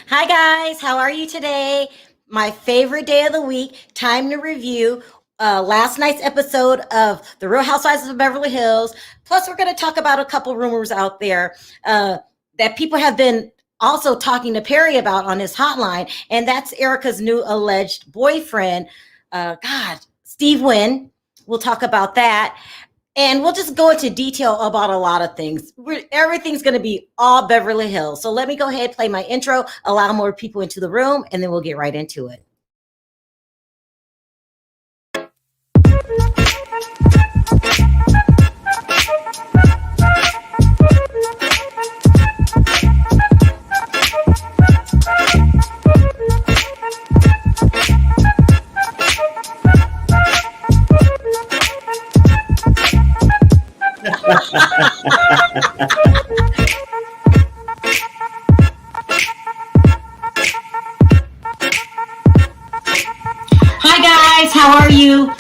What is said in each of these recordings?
Hi guys, how are you today? My favorite day of the week, time to review last night's episode of The Real Housewives of Beverly Hills. Plus, we're going to talk about a couple rumors out there that people have been also talking to Perry about on his hotline, and that's Erika's new alleged boyfriend, Steve Wynn. We'll talk about that. And we'll just go into detail about a lot of things. Everything's going to be all Beverly Hills. So let me go ahead, play my intro, allow more people into the room, and then we'll get right into it. Hi guys, how are you?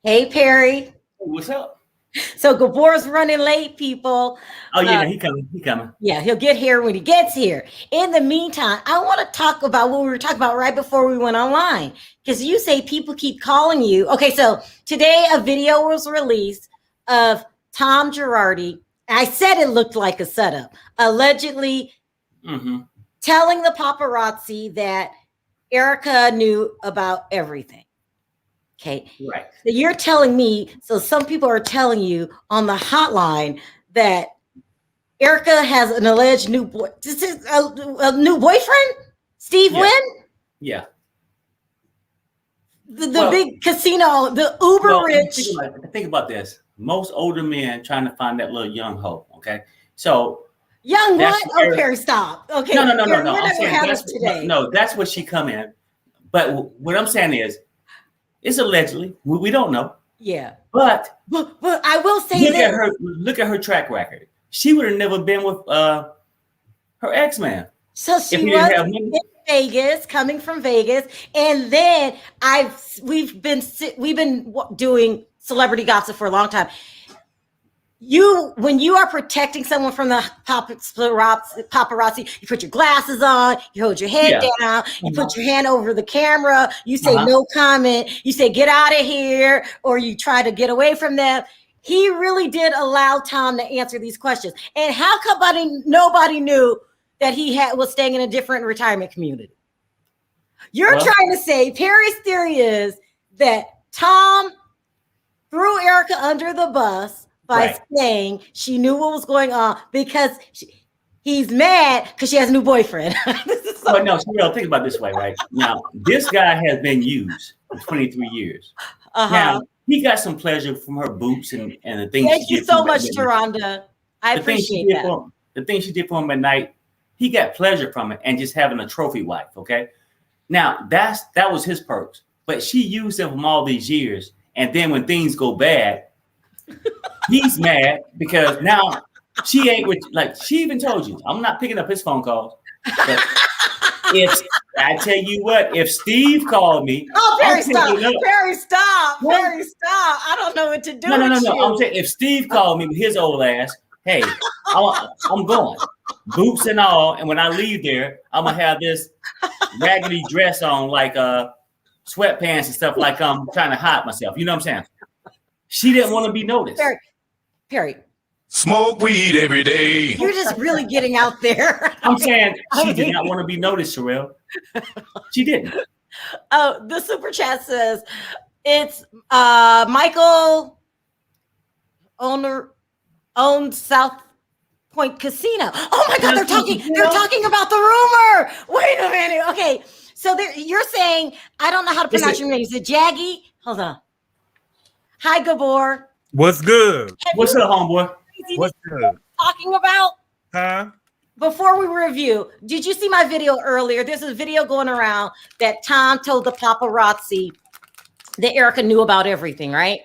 Hey Perry. What's up? So Gabor's running late, people. Oh yeah, he coming. He coming. Yeah, he'll get here when he gets here. In the meantime, I want to talk about what we were talking about right before we went online. Because you say people keep calling you. Okay, so today a video was released of Tom Girardi. I said it looked like a setup. Allegedly telling the paparazzi that Erika knew about everything. Okay. Right. So you're telling me, so some people are telling you on the hotline that Erika has an alleged new boy. This is a new boyfriend? Steve Wynn? Yeah. The big casino, the uber rich. Think about this. Most older men trying to find that little young hoe. Okay. So young what? Oh, Perry, stop. Okay. No. We're not gonna have this today. No, that's what she come in. But what I'm saying is, it's allegedly. We don't know. Yeah. But I will say look at her track record. She would have never been with her ex-man. So she was in Vegas, coming from Vegas, and then we've been doing celebrity gossip for a long time. When you are protecting someone from the paparazzi, you put your glasses on, you hold your head down, you put your hand over the camera, you say no comment, you say get out of here, or you try to get away from them. He really did allow Tom to answer these questions. And how come nobody knew that he was staying in a different retirement community? You're trying to say, Perry's theory is that Tom threw Erika under the bus by saying she knew what was going on because he's mad because she has a new boyfriend. But no, Sharrell, think about it this way, right? Now, this guy has been used for 23 years. Now, he got some pleasure from her boots and the things. Thank you so much, Taronda. I appreciate that. The things she did for him at night, he got pleasure from it and just having a trophy wife, okay? Now, that was his perks. But she used him from all these years. And then when things go bad, he's mad because now she ain't she even told you, I'm not picking up his phone calls. But I tell you what, if Steve called me, Perry, stop. Perry, stop. Perry, stop. I don't know what to do. No. I'm saying if Steve called me with his old ass, hey, I'm going. Boots and all, and when I leave there, I'm gonna have this raggedy dress on, like sweatpants and stuff, like I'm trying to hide myself. You know what I'm saying? She didn't want to be noticed. Perry. Smoke weed every day. You're just really getting out there. I'm saying she did not want to be noticed, Sharrell. She didn't. Oh, the super chat says it's Michael owns South Point Casino. Oh my God, they're talking about the rumor. Wait a minute. Okay, so you're saying, I don't know how to pronounce your name. Is it Jaggy? Hold on. Hi, Gabor. What's good? What's up, homeboy? What's good? Talking about? Huh? Before we review, did you see my video earlier? There's a video going around that Tom told the paparazzi that Erika knew about everything, right?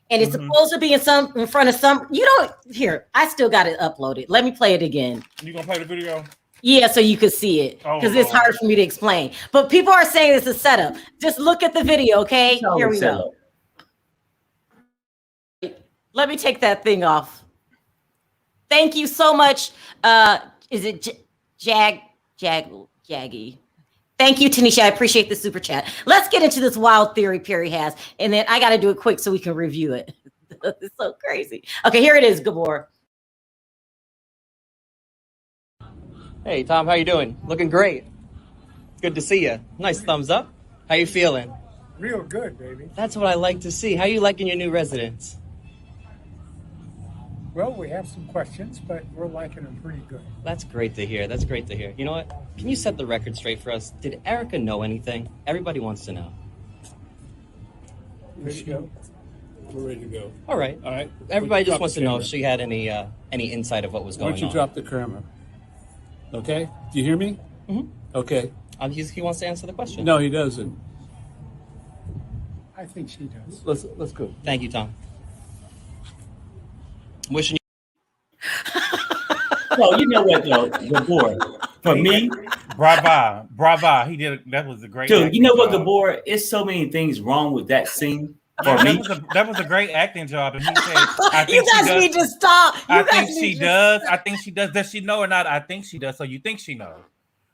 And it's supposed to be in front of some. Here, I still got it uploaded. Let me play it again. You gonna play the video? Yeah, so you could see it, because it's hard for me to explain. But people are saying it's a setup. Just look at the video, okay? Here we go. Let me take that thing off. Thank you so much. Is it Jaggy? Thank you, Tanisha. I appreciate the super chat. Let's get into this wild theory Perry has, and then I got to do it quick so we can review it. It's so crazy. Okay, here it is, Gabor. Hey, Tom, how you doing? Looking great. Good to see you. Nice thumbs up. How you feeling? Real good, baby. That's what I like to see. How you liking your new residence? Well, we have some questions, but we're liking them pretty good. That's great to hear. That's great to hear. You know what? Can you set the record straight for us? Did Erika know anything? Everybody wants to know. Ready to go? We're ready to go. All right. All right. Everybody just wants to know if she had any insight of what was Why going don't you on. drop the camera? Okay? Do you hear me? Mhm. Okay. He wants to answer the question. No, he doesn't. I think she does. Let's go. Thank you, Tom. Wishing Well, you know what, though, Gabor, for me, Brava. He did. That was a great. dude, you know what, job. Gabor? It's so many things wrong with that scene for That me. was a great acting job, and he said, "I You think she guys does. need to stop. I think she does. I think she does. Does she know or not? I think she does. So you think she knows?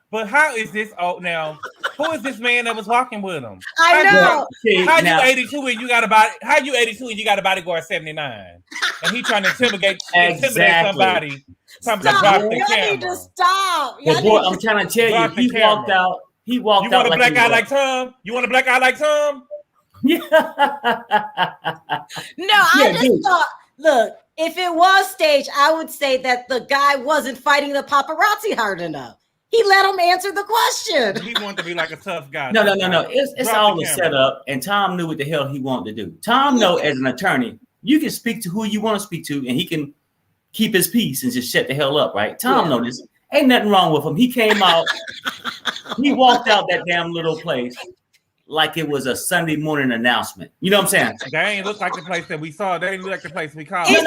But how is this? Oh, now who is this man that was walking with him? I know. See, How now- you 82 and you got a body? How you 82 and you got a bodyguard 79? And he trying to intimidate somebody. Talking about Stop. drop Y'all the need to camera. stop. Y'all Gabor, need I'm trying to tell Drop you, the he camera. walked out. He walked You want out a black he eye was. like Tom? You want a black eye like Tom? Yeah. No, I Yeah, just dude. thought, look, if it was staged, I would say that the guy wasn't fighting the paparazzi hard enough. He let him answer the question. He wanted to be like a tough guy. No. It's Drop all the a camera. setup, and Tom knew what the hell he wanted to do. Tom know as an attorney, you can speak to who you want to speak to, and he can keep his peace and just shut the hell up, right? Tom know this. Ain't nothing wrong with him. He came out, he walked out that damn little place like it was a Sunday morning announcement. You know what I'm saying? They ain't look like the place that we saw. They ain't look like the place we called. It's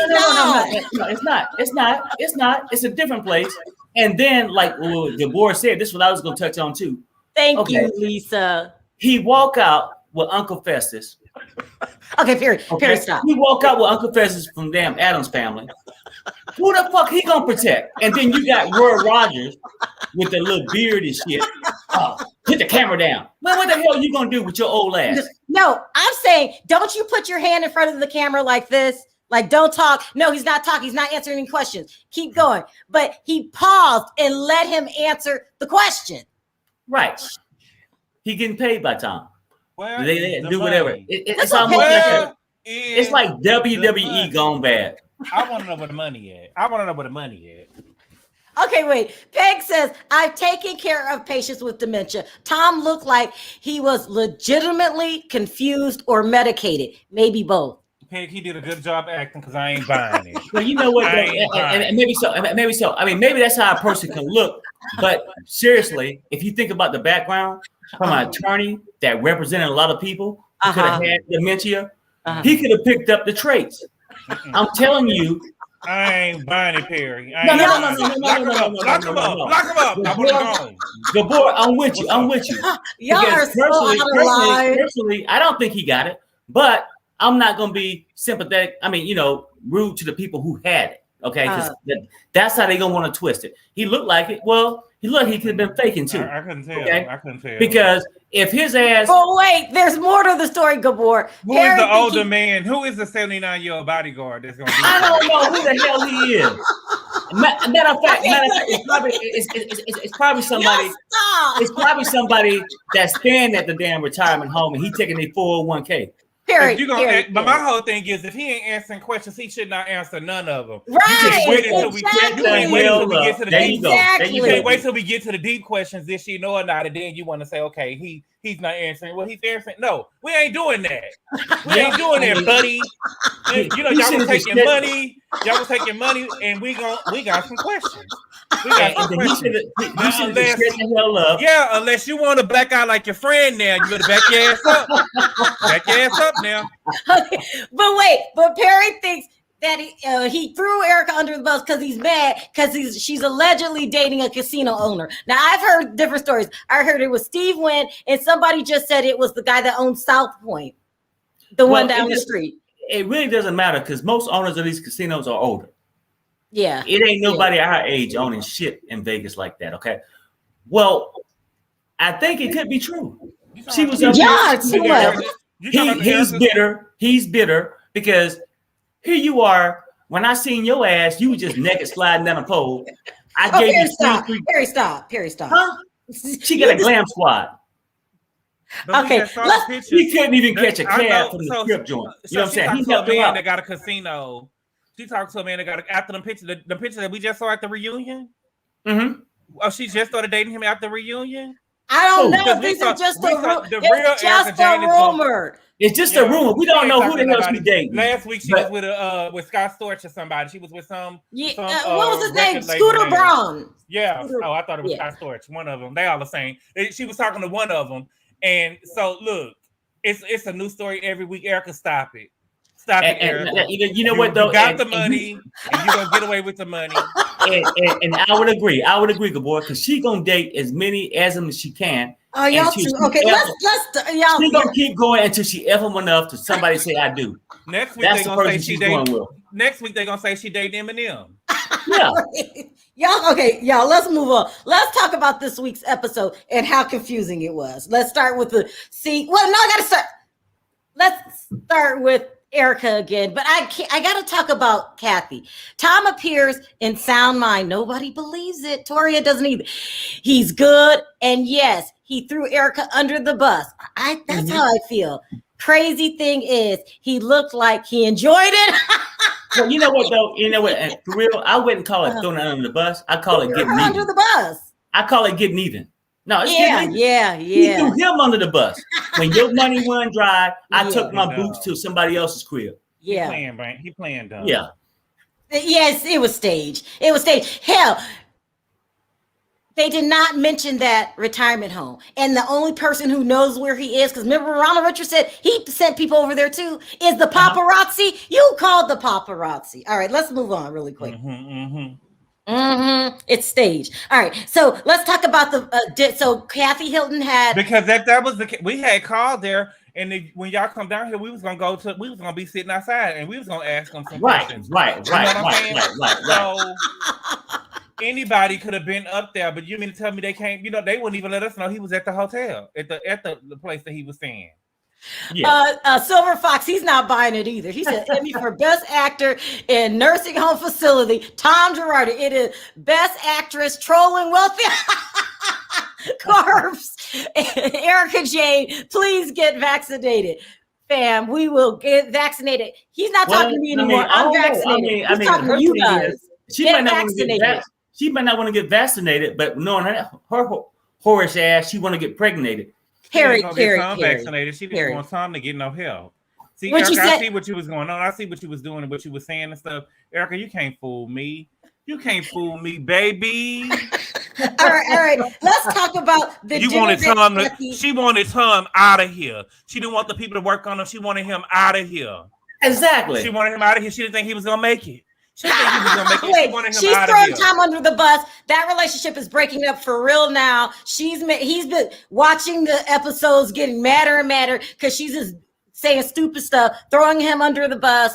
No, it's not. It's a different place. And then, like Gabor said, this is what I was going to touch on too. Thank you, Lisa. He walk out with Uncle Festus. Okay, Perry, Okay? stop. He walk out with Uncle Festus from damn Adams family. Who the fuck he gonna protect? And then you got Roy Rogers with the little beard and shit. Oh, put the camera down. Man, what the hell you gonna do with your old ass? No, I'm saying, don't you put your hand in front of the camera like this. Like, don't talk. No, he's not talking. He's not answering any questions. Keep going. But he paused and let him answer the question. Right. He getting paid by Tom. Where They is the do whatever. money? It's almost like Where it's is like the WWE money? gone bad. I want to know where the money at. I want to know where the money at. Okay, wait. Peg says, I've taken care of patients with dementia. Tom looked like he was legitimately confused or medicated. Maybe both. Peg, he did a good job acting because I ain't buying it. Well, you know what? I ain't And maybe so. Maybe so. I mean, maybe that's how a person can look. But seriously, if you think about the background from an attorney that represented a lot of people who could have had dementia, he could have picked up the traits. I'm telling you. I ain't buying it, Perry. No. Lock him up. I want to go. Gabor, I'm with you. Y'all are Because so out of line. personally, I don't think he got it, but I'm not going to be sympathetic. I mean, rude to the people who had it. Okay, because that's how they gonna want to twist it. He looked like it. Well, he could have been faking too. I couldn't tell. Okay? I couldn't tell. Because if his ass, But wait, there's more to the story, Gabor. Who is the older man? Who is the 79-year-old bodyguard that's gonna do I that? don't know who the hell he is. Matter of fact, it's probably somebody. It's probably somebody that's staying at the damn retirement home and he taking their 401k. Perry, If you gonna but my whole thing is, if he ain't answering questions, he should not answer none of them. Right. Wait until we get to the There deep. you go. There you You go. can't wait till we get to the deep questions. Did she know or not? And then you want to say, okay, he's not answering. Well, he's answering. No, we ain't doing that. We ain't doing that, buddy. You know, y'all was taking money. Y'all was taking money, and we got some questions. We got some questions. He should have straightened the hell up. Yeah, unless you want to black out like your friend now, you better back your ass up. Back your ass up now. Okay. But Perry thinks that he threw Erika under the bus because he's mad because she's allegedly dating a casino owner. Now, I've heard different stories. I heard it was Steve Wynn, and somebody just said it was the guy that owns South Point, the one down the street. It really doesn't matter because most owners of these casinos are older. Yeah. It ain't nobody our age owning shit in Vegas like that. Okay. Well, I think it could be true. She was up Yeah, he's bitter. He's bitter because here you are. When I seen your ass, you was just naked sliding down a pole. I gave you Perry, stop. Huh? She got a glam squad. Okay, he couldn't even catch a cab from the strip joint. You know what I'm saying? He talked to a man that got a casino. She talked to a man that got after the picture that we just saw at the reunion. Mm-hmm. Oh, she just started dating him at the reunion. I don't know. These are just a rumor. It's just a rumor. We don't know who the hell she's dating. Last week she was with Scott Storch or somebody. She was with some. What was his name? Scooter Braun. Yeah. Oh, I thought it was Scott Storch. One of them. They all the same. She was talking to one of them, and so look, it's a new story every week. Erika, stop it. Stop it, Erika. You know what though? You got the money, and you're gonna get away with the money. And I would agree, good boy, because she gonna date as many as them as she can. Oh, y'all too. Okay, let's y'all. She gonna keep going until she F them enough to somebody say I do. Next week they gonna say she dating. Next week they gonna say she dating Eminem. Yeah. Y'all, let's move on. Let's talk about this week's episode and how confusing it was. Let's start with let's start with Erika again, but I gotta talk about Kathy. Tom appears in sound mind. Nobody believes it. Toria doesn't either. He's good, and yes, he threw Erika under the bus. That's how I feel. Crazy thing is, he looked like he enjoyed it. Well, you know what though? You know what? And for real, I wouldn't call it throwing under the bus. I call it getting under the bus. I call it getting even. No, it's yeah. He threw him under the bus. When your money went dry, I took my boots to somebody else's crib. Yeah, he playing dumb. Yeah. Yes, it was staged. Hell, they did not mention that retirement home. And the only person who knows where he is, because remember Ronald Richards said he sent people over there too, is the paparazzi. You called the paparazzi. All right, let's move on really quick. It's staged. All right, so let's talk about so Kathy Hilton had, because that was we had called there, and when y'all come down here, we was gonna be sitting outside, and we was gonna ask them some questions. Right. So anybody could have been up there, but you mean to tell me they can't? You know, they wouldn't even let us know he was at the hotel at the place that he was staying. Yeah. Silver Fox, he's not buying it either. He said Emmy for Best Actor in Nursing Home Facility. Tom Girardi, it is Best Actress Trolling Wealthy Corpse. Erika Jane, please get vaccinated. Fam, we will get vaccinated. He's not talking to me anymore. I'm vaccinated. He's talking to you guys. She might not want to get vaccinated, but knowing her whorish ass, she want to get pregnated. Harry. Vaccinated. She didn't want Tom to get no help. See, Erika, I see what you was going on. I see what you was doing and what you was saying and stuff. Erika, you can't fool me. You can't fool me, baby. All right. Let's talk about the. She wanted Tom out of here. She didn't want the people to work on him. She wanted him out of here. Exactly. She wanted him out of here. She didn't think he was gonna make it. She didn't think he was gonna make it. She wanted him she's out of throwing here. Tom under the bus. That relationship is breaking up for real now. He's been watching the episodes, getting madder and madder because she's just saying stupid stuff, throwing him under the bus.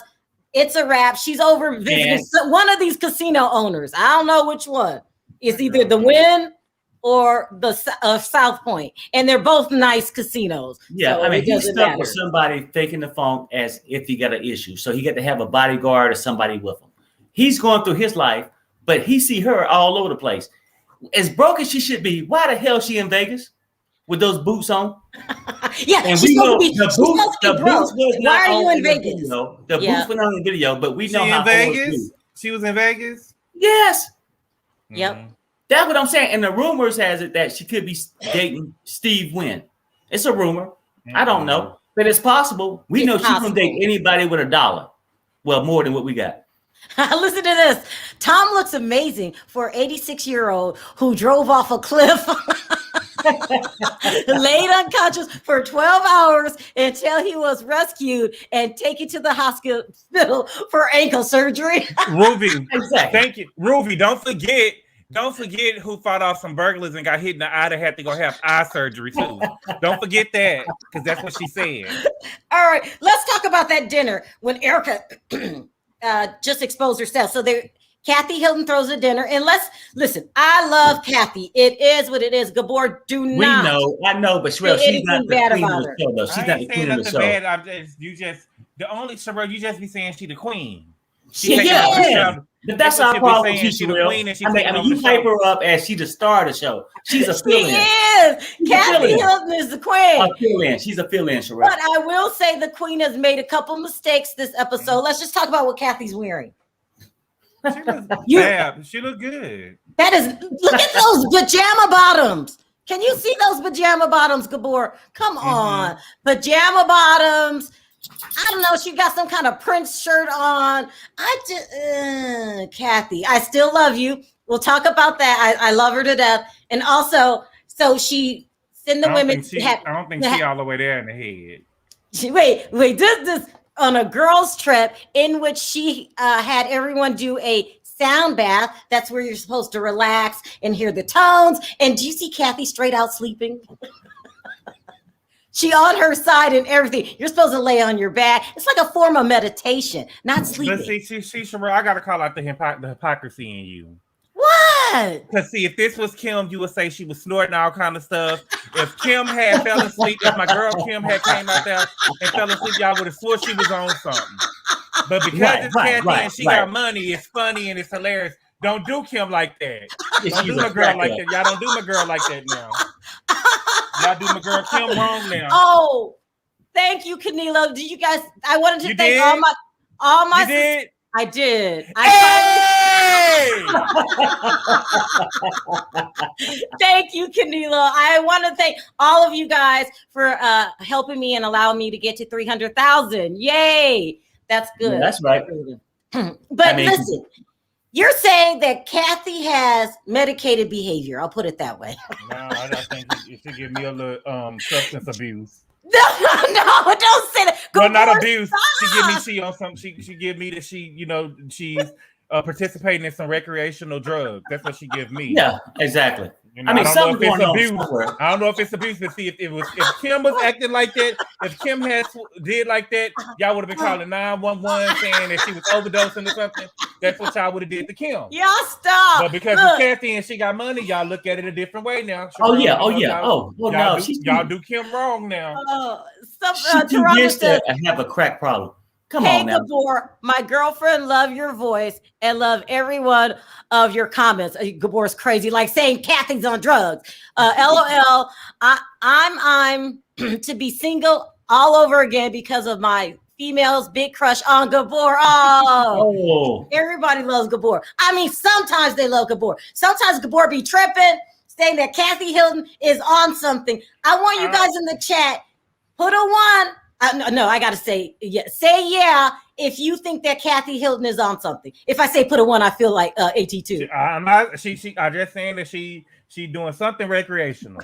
It's a wrap. She's over visiting one of these casino owners. I don't know which one. It's either the Wynn or the South Point, and they're both nice casinos. Yeah, so he's stuck with somebody faking the phone as if he got an issue, so he got to have a bodyguard or somebody with him. He's going through his life, but he see her all over the place. As broke as she should be, why the hell is she in Vegas with those boots on? Yeah, and she's we know the boots was not. Why are you in Vegas? Video. The boots were not on the video, but we know how Vegas. She was in Vegas. Yes. Yep. That's what I'm saying. And the rumors has it that she could be dating Steve Wynn. It's a rumor. I don't know, but it's possible. We know she's gonna date anybody with $1. Well, more than what we got. Listen to this. Tom looks amazing for an 86-year-old who drove off a cliff, laid unconscious for 12 hours until he was rescued and taken to the hospital for ankle surgery. Ruby, exactly. Thank you. Ruby, don't forget who fought off some burglars and got hit in the eye that had to go have eye surgery too. Don't forget that, because that's what she said. All right, let's talk about that dinner when Erika just exposed herself. So Kathy Hilton throws a dinner. And let's listen, I love Kathy. It is what it is. Gabor, do not. We know, I know, but Sharrell, she's not the bad queen of about the her. show, though. She's I not the ain't queen saying of the nothing show. bad. You just be saying she the queen. Yeah. But that's our problem with you, She the Sharrell. queen and she I mean, you hype her up as she the star of the show. She's a fill-in. She is. Kathy Hilton is the queen. A fill-in. She's a fill-in, Sharrell. But I will say the queen has made a couple mistakes this episode. Let's just talk about what Kathy's wearing. She looks She look good. That is, look at those pajama bottoms. Can you see those pajama bottoms, Gabor? Come on. Pajama bottoms. I don't know. She got some kind of Prince shirt on. I just, Kathy, I still love you. We'll talk about that. I love her to death. And also, so she send the women. I don't think she all the way there in the head. Wait, this on a girls' trip in which she had everyone do a sound bath. That's where you're supposed to relax and hear the tones. And do you see Kathy straight out sleeping? She on her side and everything. You're supposed to lay on your back. It's like a form of meditation, not sleeping. But see, Sharrell, I gotta call out the hypocrisy in you. What? Because see, if this was Kim, you would say she was snorting all kind of stuff. If Kim had fell asleep, if my girl Kim had came out there and fell asleep, y'all would have swore she was on something. But because it's Kathy and she got money, it's funny and it's hilarious. Don't do Kim like that. Don't do my girl like that. Y'all don't do my girl like that now. Y'all do my girl Kim wrong now. Oh, thank you, Canelo. Did you guys? I wanted to thank all my. You did? I did. Thank you, Canelo. I want to thank all of you guys for helping me and allowing me to get to 300,000. Yay! That's good. Yeah, that's right. But listen, you're saying that Kathy has medicated behavior. I'll put it that way. No, I think you should give me a little substance abuse. No, don't say that. Well, not abuse. She give me that she's participating in some recreational drugs. That's what she give me. Yeah, exactly. You know, I mean, something going on abuse. I don't know if it's abuse, but see, if Kim was acting like that, if Kim did like that, y'all would have been calling 911 saying that she was overdosing or something. That's what y'all would have did to Kim. Y'all stop. But because it's Kathy and she got money, y'all look at it a different way now. Oh yeah. Y'all do Kim wrong now. She too rich to have a crack problem. Come on now. Gabor, my girlfriend, love your voice and love every one of your comments. Gabor's crazy, like saying Kathy's on drugs. LOL. I'm to be single all over again because of my female's big crush on Gabor. Oh, everybody loves Gabor. I mean, sometimes they love Gabor. Sometimes Gabor be tripping, saying that Kathy Hilton is on something. I want you guys in the chat, put a 1. No, I gotta say yeah. Say yeah if you think that Kathy Hilton is on something. If I say put a 1, I feel like AT2. I'm not. I'm just saying that she doing something recreational.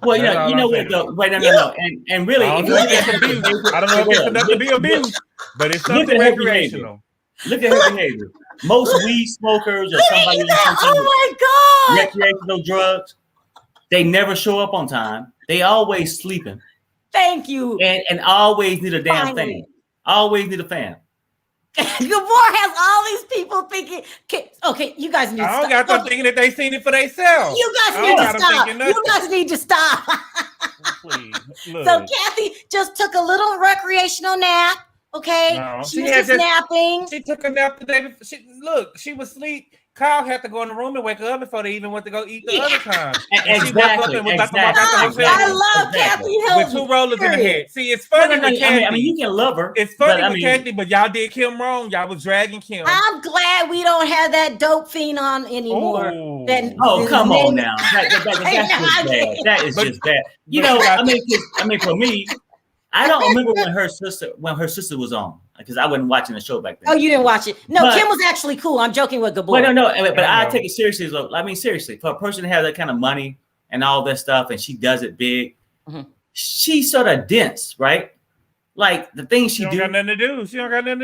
Well, yeah, you know what? Wait, no. And really, I don't know if it's enough to be abused, but it's something recreational. Look at her behavior. Most weed smokers or somebody recreational drugs, they never show up on time. They always sleeping. Thank you. And always need a damn thing. Always need a fan. Gabor has all these people thinking, okay, you guys need to stop. I don't got them thinking that they seen it for themselves. You guys need to stop. You guys need to stop. Please, so Kathy just took a little recreational nap. Okay, no, she was just napping. She took a nap the day before. She was asleep. Kyle had to go in the room and wake her up before they even went to go eat the other time. Exactly. I love Kathy Hilton. With 2 rollers in the head. See, it's funny with Kathy. I mean, you can love her. It's funny with Kathy, but y'all did Kim wrong. Y'all was dragging Kim. I'm glad we don't have that dope fiend on anymore. Come on now. That's just bad. That is just bad. You know, I mean, for me, I don't remember when her sister was on, because I wasn't watching the show back then. Oh, you didn't watch it? No, Kim was actually cool. I'm joking with Gabor. Well, no, but I take it seriously. I mean, seriously, for a person to have that kind of money and all that stuff, and she does it big, she's sort of dense, right? Like the things she do. She don't got nothing to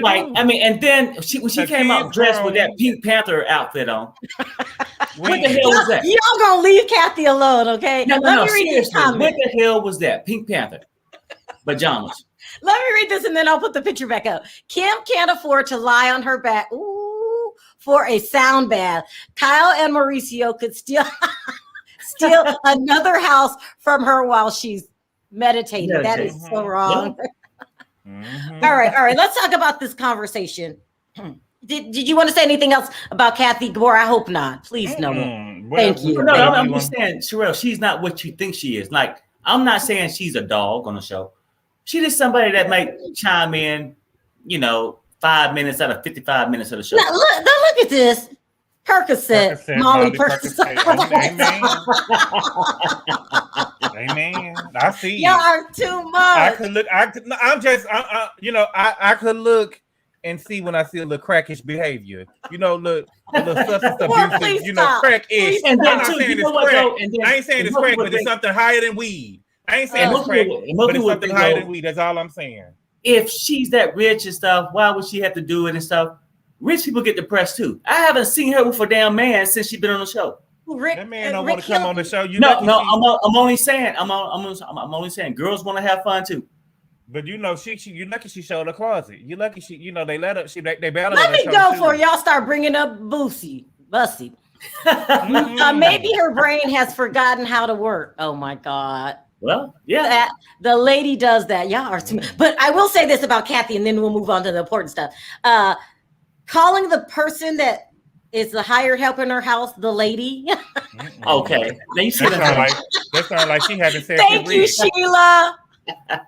do. I mean, and then when she came out dressed with that Pink Panther outfit on. What the hell was that? Y'all gonna leave Kathy alone, okay? No, seriously. What the hell was that? Pink Panther pajamas. Let me read this and then I'll put the picture back up. Kim can't afford to lie on her back. Ooh, for a sound bath. Kyle and Mauricio could steal another house from her while she's meditating. That is so wrong. All right. Let's talk about this conversation. Did you want to say anything else about Kathy Gore? I hope not. Please, no. Thank you. No, I'm just saying, Sharrell, she's not what you think she is. Like, I'm not saying she's a dog on the show. She's just somebody that might chime in, 5 minutes out of 55 minutes of the show. Now, look at this. Percocet, Molly Percocet. Amen. I see you. Y'all are too much. I could look and see when I see a little crackish behavior. A little substance abuse. Crack is. And I'm not saying it's crack. I ain't saying it's crack, but it's something higher than weed. I ain't saying it's crack, but it's something higher than weed. That's all I'm saying. If she's that rich and stuff, why would she have to do it and stuff? Rich people get depressed too. I haven't seen her with a damn man since she's been on the show. That man don't want to come on the show. I'm only saying. I'm only saying. Girls want to have fun too. But you lucky she showed her closet. You lucky they let her. They battled. Let me go for y'all. Start bringing up Bussy. Maybe her brain has forgotten how to work. Oh my God. Well, yeah. The lady does that. Y'all are too. But I will say this about Kathy, and then we'll move on to the important stuff. Calling the person that is the hired help in her house the lady. Okay. Now you see that sound like she having sex Thank with you, Rick. Sheila.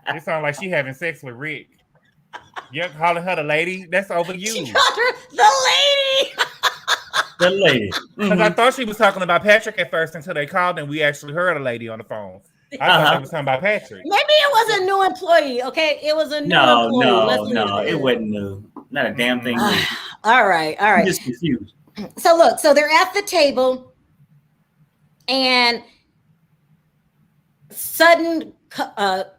It sounds like she having sex with Rick. You're calling her the lady? That's over you. She called her the lady. The lady. Because I thought she was talking about Patrick at first until they called and we actually heard a lady on the phone. I thought they was talking about Patrick. Maybe it was a new employee. Okay, it was a new employee. No, it wasn't new. Not a damn thing. All right. I'm just confused. So they're at the table, and Sutton,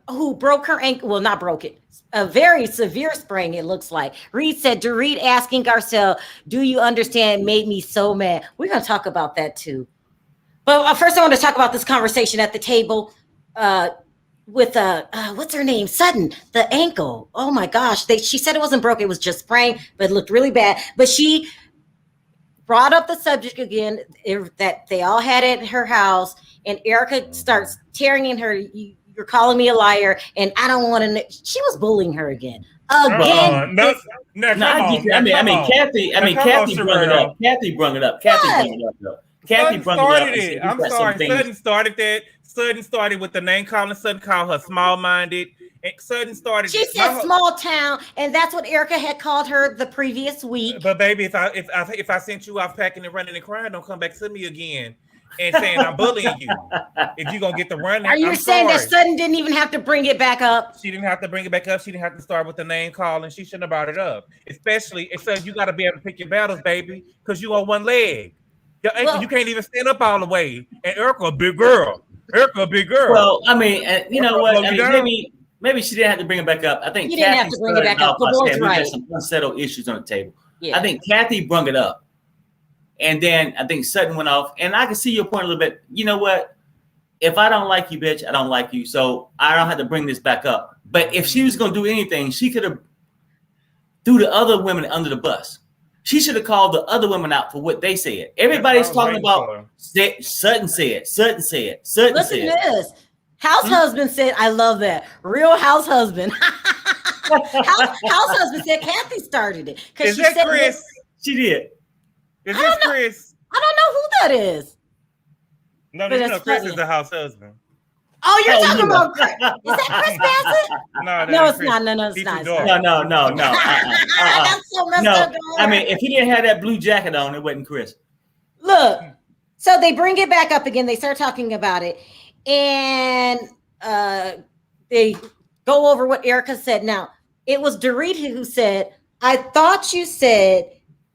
who broke her ankle, well, not broke it, a very severe sprain, it looks like. Reed said, Dorit asking Garcelle, do you understand, made me so mad. We're going to talk about that too. But first I want to talk about this conversation at the table with what's her name? Sutton, the ankle. Oh my gosh. She said it wasn't broke, it was just sprained, but it looked really bad. But she brought up the subject again that they all had it at her house, and Erika starts tearing in her, you're calling me a liar, and I don't want to. She was bullying her again. Kathy brought it up. Kathy brought it up. Kathy started it. I'm sorry. Sutton started that. Sutton started with the name calling. Sutton called her small-minded. And Sutton started. She said small town, and that's what Erika had called her the previous week. But baby, if I sent you off packing and running and crying, don't come back to me again and saying I'm bullying you. If you're gonna get the running, are you saying that Sutton didn't even have to bring it back up? She didn't have to bring it back up. She didn't have to start with the name calling. She shouldn't have brought it up. Especially, so you got to be able to pick your battles, baby, because you on one leg. Your ankle, you can't even stand up all the way. And Erika, a big girl. Well, I mean, you know what? I mean, maybe she didn't have to bring it back up. I think she didn't have to bring it back up. We had some unsettled issues on the table. Yeah. I think Kathy brought it up, and then I think Sutton went off. And I can see your point a little bit. You know what? If I don't like you, bitch, I don't like you. So I don't have to bring this back up. But if she was going to do anything, she could have threw the other women under the bus. She should have called the other women out for what they said. Everybody's talking about Sutton said. Listen to this. House husband said, I love that. Real house husband. house husband said Kathy started it. Is that Chris? She did. Is this Chris? I don't know who that is. No, Chris is the house husband. Oh, you're talking about Chris. Is that Chris Bassett? No, it's not. No, it's not. No. That's so messed up. I mean, if he didn't have that blue jacket on, it wasn't Chris. Look, so they bring it back up again. They start talking about it, and they go over what Erika said. Now, it was Dorit who said, I thought you said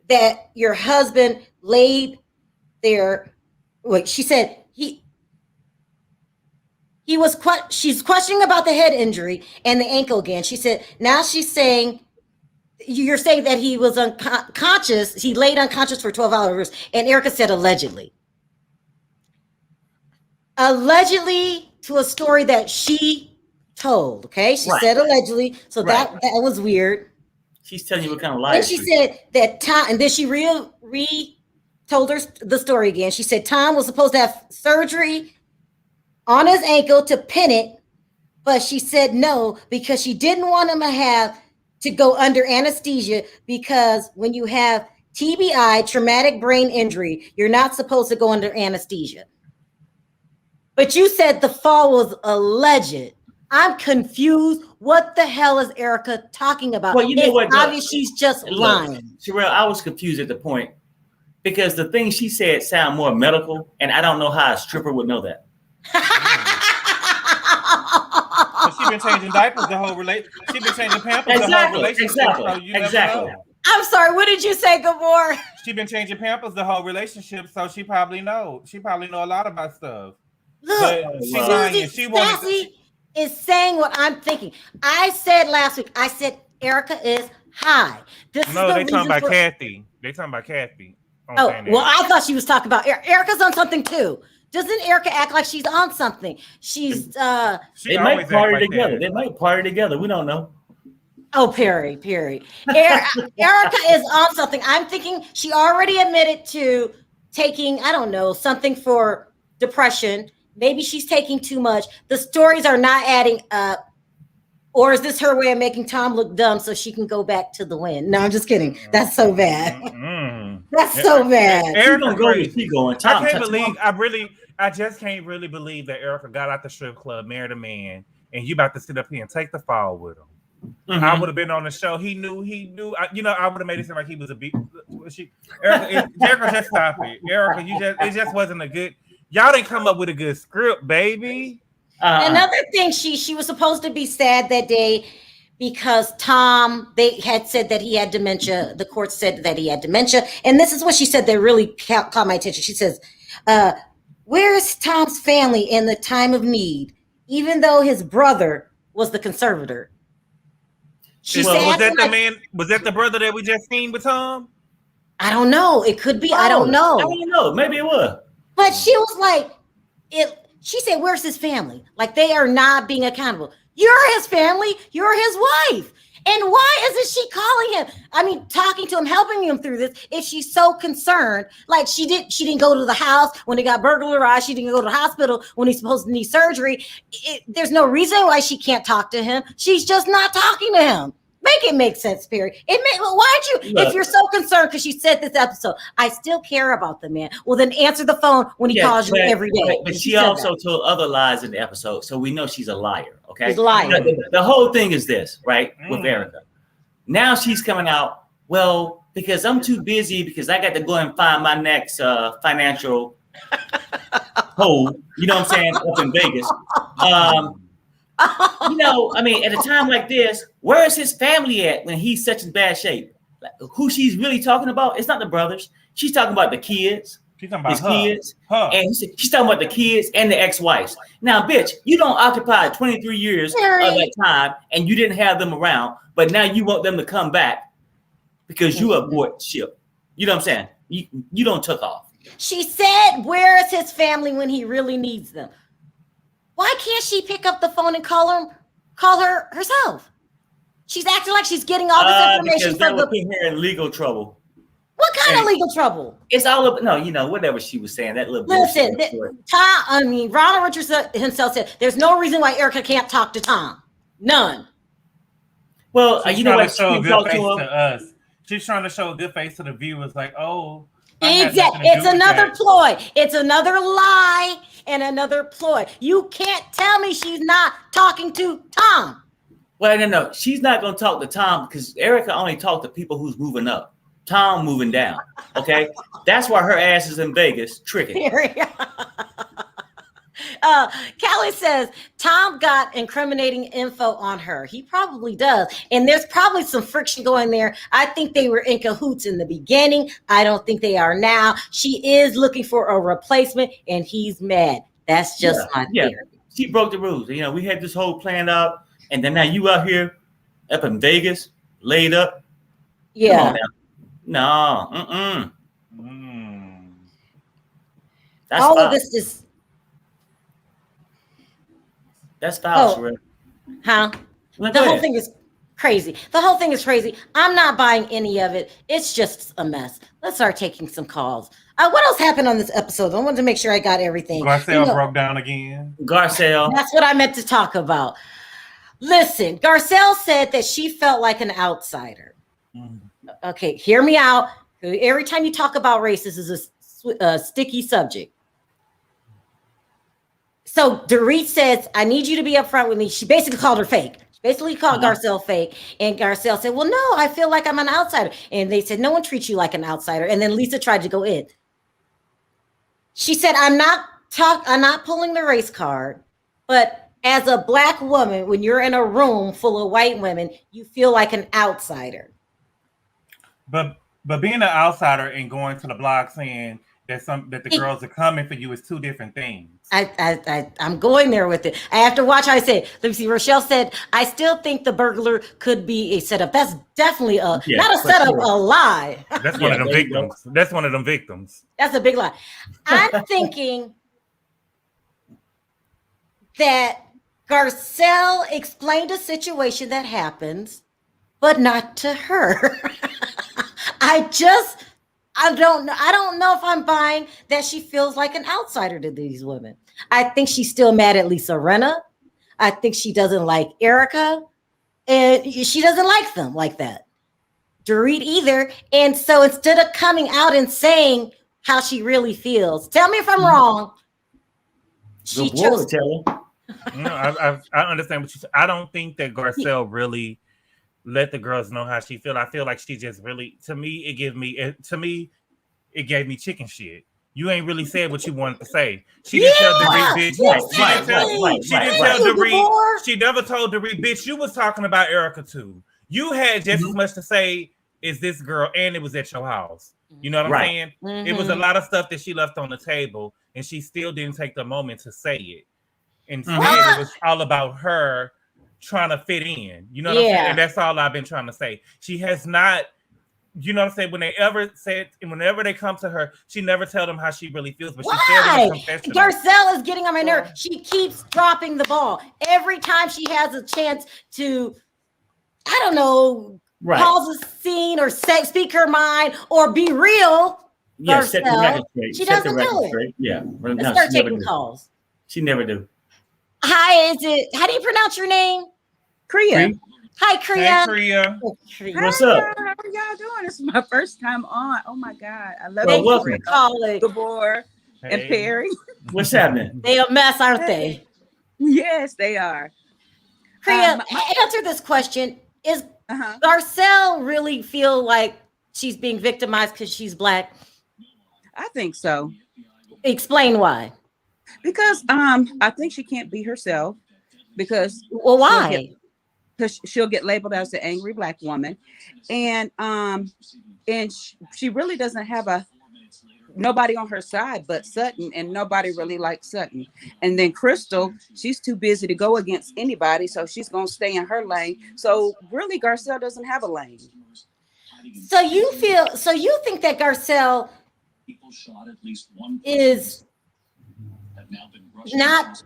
that your husband laid there. Wait, she said she's questioning about the head injury and the ankle again. She said, now she's saying, you're saying that he was unconscious. He laid unconscious for 12 hours. And Erika said, allegedly. Allegedly to a story that she told. Okay. She said allegedly. So that was weird. She's telling you what kind of life. And she said that Tom, and then she told her the story again. She said Tom was supposed to have surgery on his ankle to pin it, but she said no because she didn't want him to go under anesthesia, because when you have TBI, traumatic brain injury, you're not supposed to go under anesthesia. But you said the fall was alleged. I'm confused. What the hell is Erika talking about? Well, you know what? Obvious she's just lying. Sharrell, I was confused at the point because the things she said sound more medical, and I don't know how a stripper would know that. She's been changing diapers the whole relationship. She's been changing pampers the whole relationship. Exactly. I'm sorry. What did you say, Gabor? She's been changing pampers the whole relationship, so she probably know. She probably know a lot about stuff. Look, Susie is saying what I'm thinking. I said last week, I said Erika is high. They talking about Kathy. They talking about Kathy. Oh, well, I thought she was talking about Erika's on something too. Doesn't Erika act like she's on something? She's they might party together. They might party together. We don't know. Oh, Perry. Erika is on something. I'm thinking she already admitted to taking, I don't know, something for depression. Maybe she's taking too much. The stories are not adding up. Or is this her way of making Tom look dumb so she can go back to the win? No, I'm just kidding. That's so bad. That's so bad. Erika going. I just can't really believe that Erika got out the strip club, married a man, and you about to sit up here and take the fall with him. Mm-hmm. I would have been on the show. He knew. I would have made it seem like he was a beat. Erika, just stop it. Erika, it just wasn't a good. Y'all didn't come up with a good script, baby. Another thing, she was supposed to be sad that day because Tom, they had said that he had dementia. The court said that he had dementia. And this is what she said that really caught my attention. She says, where is Tom's family in the time of need, even though his brother was the conservator? Was that the brother that we just seen with Tom? I don't know. It could be. I don't know. I don't know. Maybe it was. But she was like, she said, where's his family? Like, they are not being accountable. You're his family. You're his wife. And why isn't she calling him? I mean, talking to him, helping him through this, if she's so concerned. Like, she didn't go to the house when he got burglarized. She didn't go to the hospital when he's supposed to need surgery. There's no reason why she can't talk to him. She's just not talking to him. Make it make sense, period. Why'd you, if you're so concerned, because she said this episode, I still care about the man. Well, then answer the phone when he calls you every day. But she also told other lies in the episode, so we know she's a liar, okay? She's lying. The whole thing is this, right, with Erika. Now she's coming out, well, because I'm too busy, because I got to go and find my next financial hole, you know what I'm saying, up in Vegas. I mean, at a time like this, where is his family at when he's such in bad shape? Like, who she's really talking about? It's not the brothers. She's talking about the kids. She's talking about his kids. And she's talking about the kids and the ex-wives. Now, bitch, you don't occupy 23 years of that time and you didn't have them around, but now you want them to come back because you abort ship. You know what I'm saying? You don't took off. She said, where is his family when he really needs them? Why can't she pick up the phone and call her herself? She's acting like she's getting all this information from the putting her in legal trouble. What kind of legal trouble? It's all up. Whatever she was saying. That little listen. Ronald Richardson himself said there's no reason why Erika can't talk to Tom. None. Well, she's you know what? Show a good face to us. She's trying to show a good face to the viewers. Like, oh, exactly. It's another ploy. It's another lie and another ploy. You can't tell me she's not talking to Tom. Well, no. She's not going to talk to Tom because Erika only talked to people who's moving up. Tom moving down. Okay? That's why her ass is in Vegas tricking. Callie says Tom got incriminating info on her. He probably does. And there's probably some friction going there. I think they were in cahoots in the beginning. I don't think they are now. She is looking for a replacement and he's mad. That's just my theory. She broke the rules. We had this whole plan out and then now you out here up in Vegas laid up. Yeah. Come on now. No. That's all foul. of this is That's foul, Sharrell. Huh? The whole thing is Crazy. The whole thing is crazy. I'm not buying any of it. It's just a mess. Let's start taking some calls. What else happened on this episode? I wanted to make sure I got everything. Garcelle broke down again. Garcelle. That's what I meant to talk about. Listen, Garcelle said that she felt like an outsider. Okay, hear me out. Every time you talk about race, this is a sticky subject. So Dorit says, I need you to be upfront with me. She basically called her fake. She basically called Garcelle fake. And Garcelle said, well, no, I feel like I'm an outsider. And they said, no one treats you like an outsider. And then Lisa tried to go in. She said, I'm not pulling the race card, but as a Black woman, when you're in a room full of white women, you feel like an outsider. But being an outsider and going to the blog saying that the girls are coming for you is two different things. I'm going there with it. I have to watch how I say it. Let me see. Rochelle said, I still think the burglar could be a setup. That's definitely not a setup, a lie. That's one of them victims. That's one of them victims. That's a big lie. I'm thinking that Garcelle explained a situation that happens, but not to her. I don't know if I'm buying that she feels like an outsider to these women. I think she's still mad at Lisa Rinna. I think she doesn't like Erika. And she doesn't like them like that. Dorit either. And so instead of coming out and saying how she really feels, tell me if I'm wrong. She chose. I understand what you said. I don't think that Garcelle really let the girls know how she feel. I feel like she just really, to me, it gave me chicken shit. You ain't really said what you wanted to say. She didn't tell Dorit, bitch. She didn't tell Dorit. She never told Dorit, bitch, you was talking about Erika too. You had just as much to say as this girl, and it was at your house. You know what I'm saying? It was a lot of stuff that she left on the table, and she still didn't take the moment to say it. Instead, it was all about her trying to fit in, you know what I'm saying? And that's all I've been trying to say. She has not, you know what I'm saying? Whenever they come to her, she never tell them how she really feels. But she said in a confessional. Garcelle is getting on my nerve. She keeps dropping the ball every time she has a chance to, I don't know, cause a scene or speak her mind or be real. Yeah, set the record straight. She doesn't do it. Yeah, let's start taking calls. She never do. Hi, how do you pronounce your name? Kriya. Hi, Kriya. Hey, Kriya. What's up? How are y'all doing? This is my first time on. Oh my God. I love Well, you. welcome. Gabor and Perry. What's happening? They a mess, aren't they? Yes, they are. Kriya, answer this question. Is Garcelle really feel like she's being victimized because she's Black? I think so. Explain why. Because I think she can't be herself. Because why? Because she'll get labeled as the angry Black woman, and she really doesn't have nobody on her side but Sutton, and nobody really likes Sutton. And then Crystal, she's too busy to go against anybody, so she's gonna stay in her lane. So really, Garcelle doesn't have a lane. So you think that Garcelle is not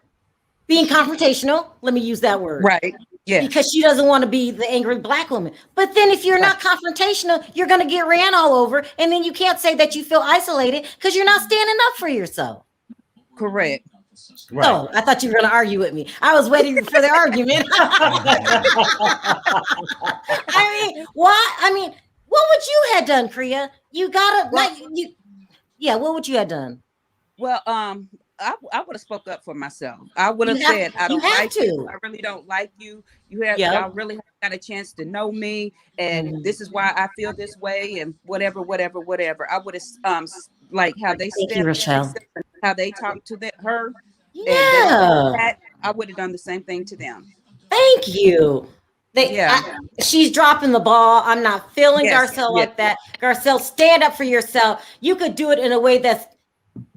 being confrontational? Let me use that word. Right. Yeah. Because she doesn't want to be the angry Black woman. But then if you're not confrontational, you're going to get ran all over. And then you can't say that you feel isolated because you're not standing up for yourself. Correct. Right. Oh, I thought you were going to argue with me. I was waiting for the argument. What would you have done, Kriya? You got to, what would you have done? Well, I would have spoke up for myself. I would have said, I don't like you. I really don't like you. Y'all really haven't got a chance to know me. And this is why I feel this way and whatever. I would have like how they how they talk to her. Yeah. I would have done the same thing to them. Thank you. She's dropping the ball. I'm not feeling Garcelle like that. Garcelle, stand up for yourself. You could do it in a way that's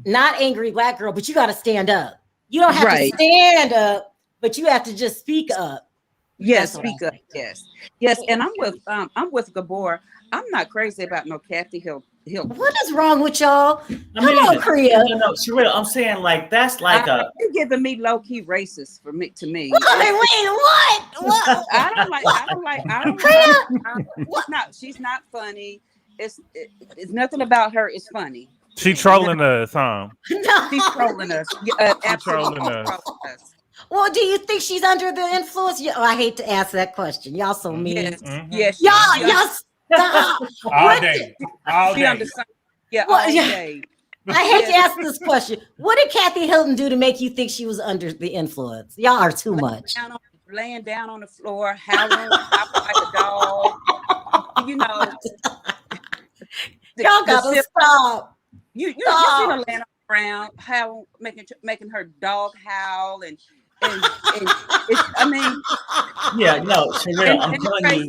not angry Black girl, but you got to stand up. You don't have to stand up, but you have to just speak up. Yes, speak up. Yes. And I'm with Gabor. I'm not crazy about no Kathy Hill What is wrong with y'all? I Come on, Kriya. No, Sharrell, I'm saying like that's like You're giving me low key racist to me. Wait, what? I don't like. She's not funny. It's nothing about her is funny. She trolling us, huh? No. She's trolling us. Absolutely trolling us. Well, do you think she's under the influence? I hate to ask that question. Y'all so mean. Yes. Mhm. Yes. Y'all stop. All day. All She day. understands. Yeah, What? all day. I hate to ask this question. What did Kathy Hilton do to make you think she was under the influence? Y'all are too much. Laying down on the floor, howling like a dog. You know. Y'all gotta stop. You see her laying on the ground, howl, making her dog howl, and it's, I mean, yeah, no, Sharrell, I'm telling you,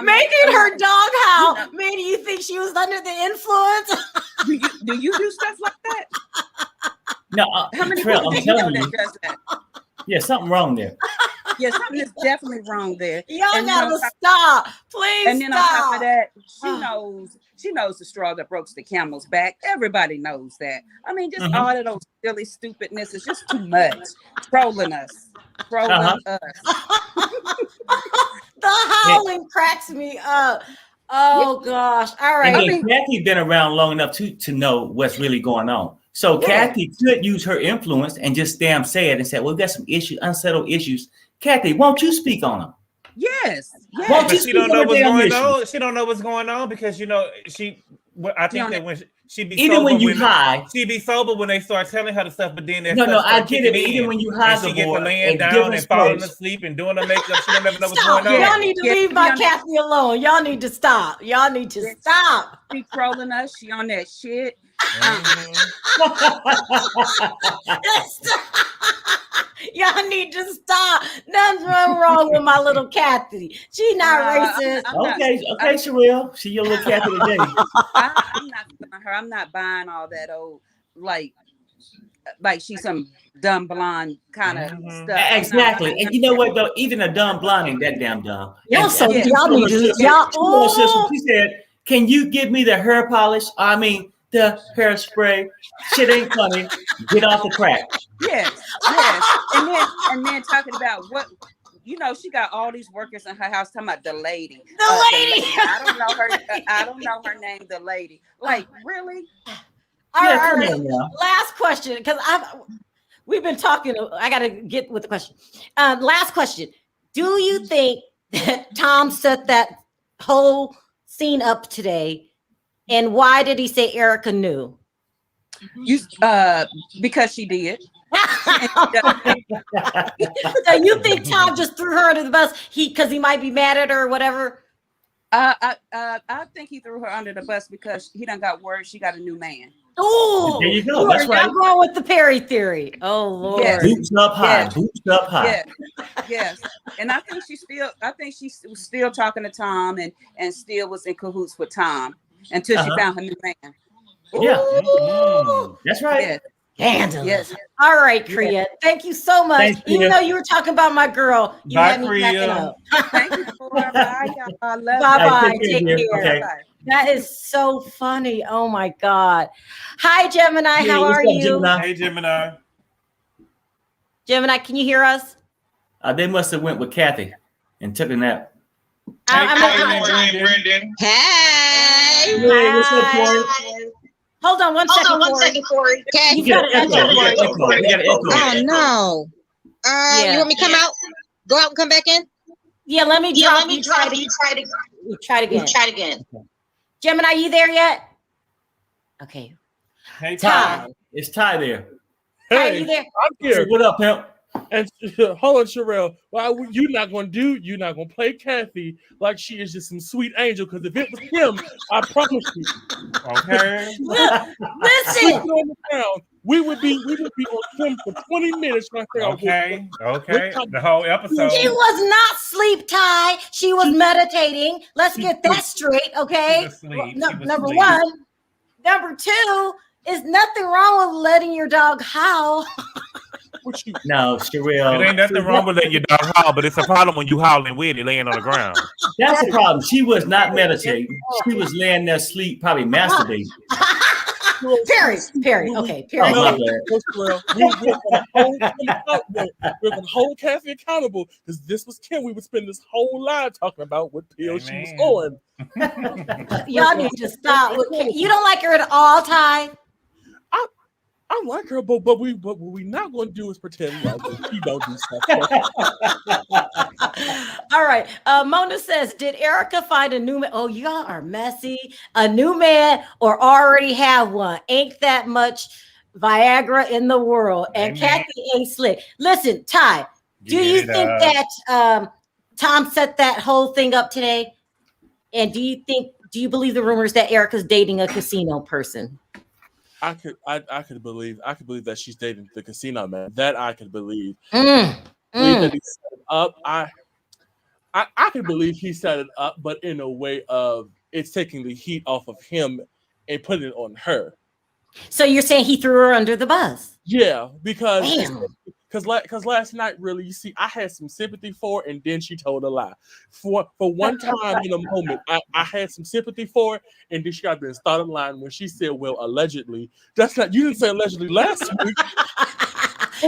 making her dog howl made you think she was under the influence. do you do stuff like that? No, How many Sharrell, people I'm do you know telling you, that does that? yeah, something wrong there. Yeah, something is definitely wrong there. Y'all And then gotta stop. Please And then on top of stop. that, she knows the straw that broke the camel's back. Everybody knows that. I mean, just all of those silly stupidness is just too much. Trolling us. Trolling us. The howling cracks me up. Oh gosh. All right. And then Kathy's been around long enough to know what's really going on. So Kathy could use her influence and just damn say it and say, well, we got some issues, unsettled issues. Kathy, won't you speak on them? Yes. Won't But you she don't know speak on what's the damn going issue? on. She don't know what's going on because I think that when she be Even sober when you hide, she be sober when they start telling her the stuff. But then I get it. But even when you hide, she get to laying down and falling asleep and doing her makeup, she don't ever know what's going on. Y'all need to leave my Kathy alone. Y'all need to stop. Y'all need to stop. She trolling us. She on that shit. Y'all need to stop. Nothing's wrong with my little Kathy. She's not racist. Okay, Sharrell. She your little Kathy today. I'm not feeling her. I'm not buying all that old like she's some dumb blonde kind of stuff. Exactly. And you know what though? Even a dumb blonde ain't that damn dumb. Y'all need to She said, "Can you give me the hair polish? I mean, the hairspray. Shit ain't funny. Get off the crack." Yes. And then talking about what she got all these workers in her house talking about the lady. The lady. I don't know her name. The lady. Like really? All right. Last question, because we've been talking. I got to get with the question. Last question. Do you think that Tom set that whole scene up today? And why did he say Erika knew? Because she did. So you think Tom just threw her under the bus? Because he might be mad at her or whatever. I think he threw her under the bus because he done got word she got a new man. Oh, there you go. That's right. I'm going with the Perry theory. Oh Lord, yes. Boots up high. Boots up high. Yes. And I think she's still talking to Tom and still was in cahoots with Tom until she found her new man. Yeah, that's right. Yes. Handle yes. It. All right, Kriya. Yes. Thank you so much. Thanks, even though you were talking about my girl, you Bye, had me backing up. Thank you. Bye, y'all. Bye. Take care. Okay. Bye. That is so funny. Oh my God. Hi, Gemini. How are you? Gemini? Hey, Gemini. Gemini, can you hear us? They must have went with Kathy and took a nap. Hey, Brendan. Hey. Hey, what's up, Corey? Hold on one second, Corey. Okay. You got an echo. Oh no. You want me to come out? Go out and come back in? Yeah, let me drop you. Try it again. Gemini, you there yet? Okay. Hey, Ty. It's Ty there. Ty, you there? I'm here. What up, pimp? And hold on, Sharrell. Well, you're not gonna play Kathy like she is just some sweet angel. Because if it was him, I promise you. Okay. Listen. On the ground, we would be on him for 20 minutes right there. Okay. The whole episode. She was not sleep, Ty. She was meditating. Let's get that straight, okay? Number one. Number two, is nothing wrong with letting your dog howl. what you. No, Sharrell. It ain't nothing wrong with letting your dog howl, but it's a problem when you howling with it laying on the ground. That's the problem. She was not meditating. She was laying there asleep, probably masturbating. Perry. Okay, Perry. Oh, my bad. We're gonna hold Kathy accountable because this was Kim. We would spend this whole live talking about what pill she was on. Y'all need to stop. You don't like her at all, Ty? I like her, but what we not going to do is pretend like she don't do stuff. All right. Mona says, did Erika find a new man? Oh, y'all are messy. A new man or already have one? Ain't that much Viagra in the world. And Kathy ain't slick. Listen, Ty, do you think that Tom set that whole thing up today? And do you believe the rumors that Erika's dating a casino person? I could believe that she's dating the casino man. That I could believe. That he set it up. I could believe he set it up, but in a way of it's taking the heat off of him and putting it on her. So you're saying he threw her under the bus? Yeah, because last night, really, you see, I had some sympathy for her, and then she told a lie. For one time in a moment, I had some sympathy for her, and then she got this started line when she said, "Well, allegedly." That's not. You didn't say allegedly last week.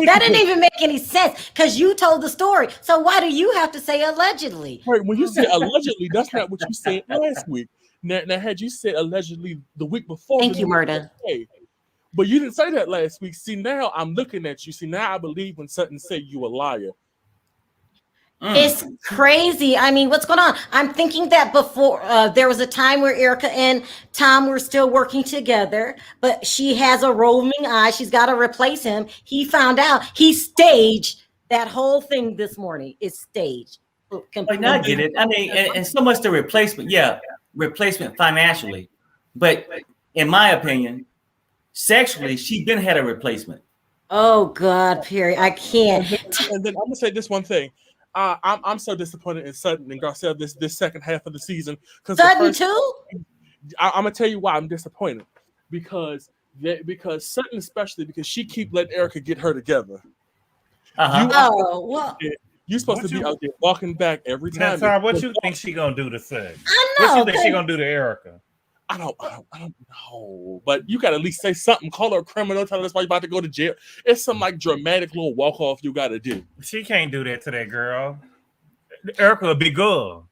That didn't even make any sense because you told the story. So why do you have to say allegedly? Right, when you say allegedly, that's not what you said last week. Now had you said allegedly the week before, thank you, Murda. But you didn't say that last week. See, now I'm looking at you. See, now I believe when Sutton said you a liar. It's crazy. I mean, what's going on? I'm thinking that before there was a time where Erika and Tom were still working together, but she has a rolling eye. She's got to replace him. He found out. He staged that whole thing this morning. It's staged. I get it. I mean, and so much the replacement. Yeah, replacement financially. But in my opinion, sexually, she been had a replacement. Oh God, Perry, I can't. And then I'm gonna say this one thing. I'm so disappointed in Sutton and Garcelle this second half of the season. Sutton too? I'm gonna tell you why I'm disappointed. Because Sutton, especially because she keep letting Erika get her together. You're supposed to be out there walking back every time. Sorry, what you think she gonna do to Sutton? I know. What you think she gonna do to Erika? I don't know, but you gotta at least say something. Call her a criminal. Tell her that's why you're about to go to jail. It's some like dramatic little walk off you gotta do. She can't do that to that girl. Erika a big girl.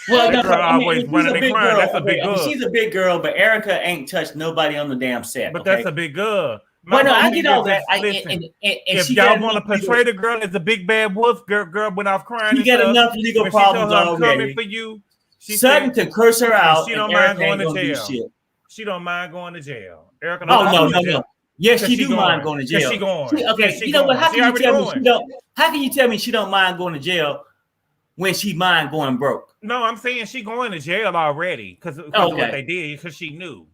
Well, that girl always running and crying. That's a big girl. She's a big girl, but Erika ain't touched nobody on the damn set. But that's a big girl. Well, no, I get all that. If y'all want to portray the girl as a big bad wolf, girl went off crying. You got enough legal problems already. Coming for you. Sutton to curse her out. She don't mind going to jail. She don't mind going to jail. Erika, no. Yes, she do mind going to jail. She going. You know what? How can you tell me she don't? How can you tell me she don't mind going to jail when she mind going broke? No, I'm saying she going to jail already because of what they did because she knew.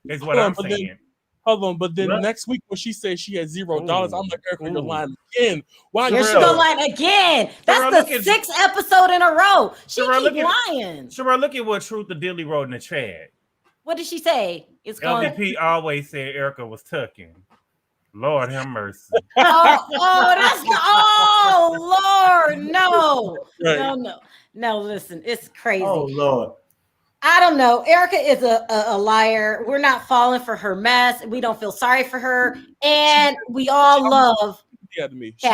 Is what I'm saying. Hold on, but then next week when she said she had $0, I'm like, Erika, you're lying again. Why? She gonna lie again. That's the 6th episode in a row. She keep lying. Sharrell, look at what Truth the Dilly wrote in the chat. What did she say? It's going. LDP always said Erika was tucking. Lord have mercy. Lord, no. Right. No. Listen, it's crazy. Oh Lord. I don't know. Erika is a liar. We're not falling for her mess. We don't feel sorry for her. And we all love Kathy. She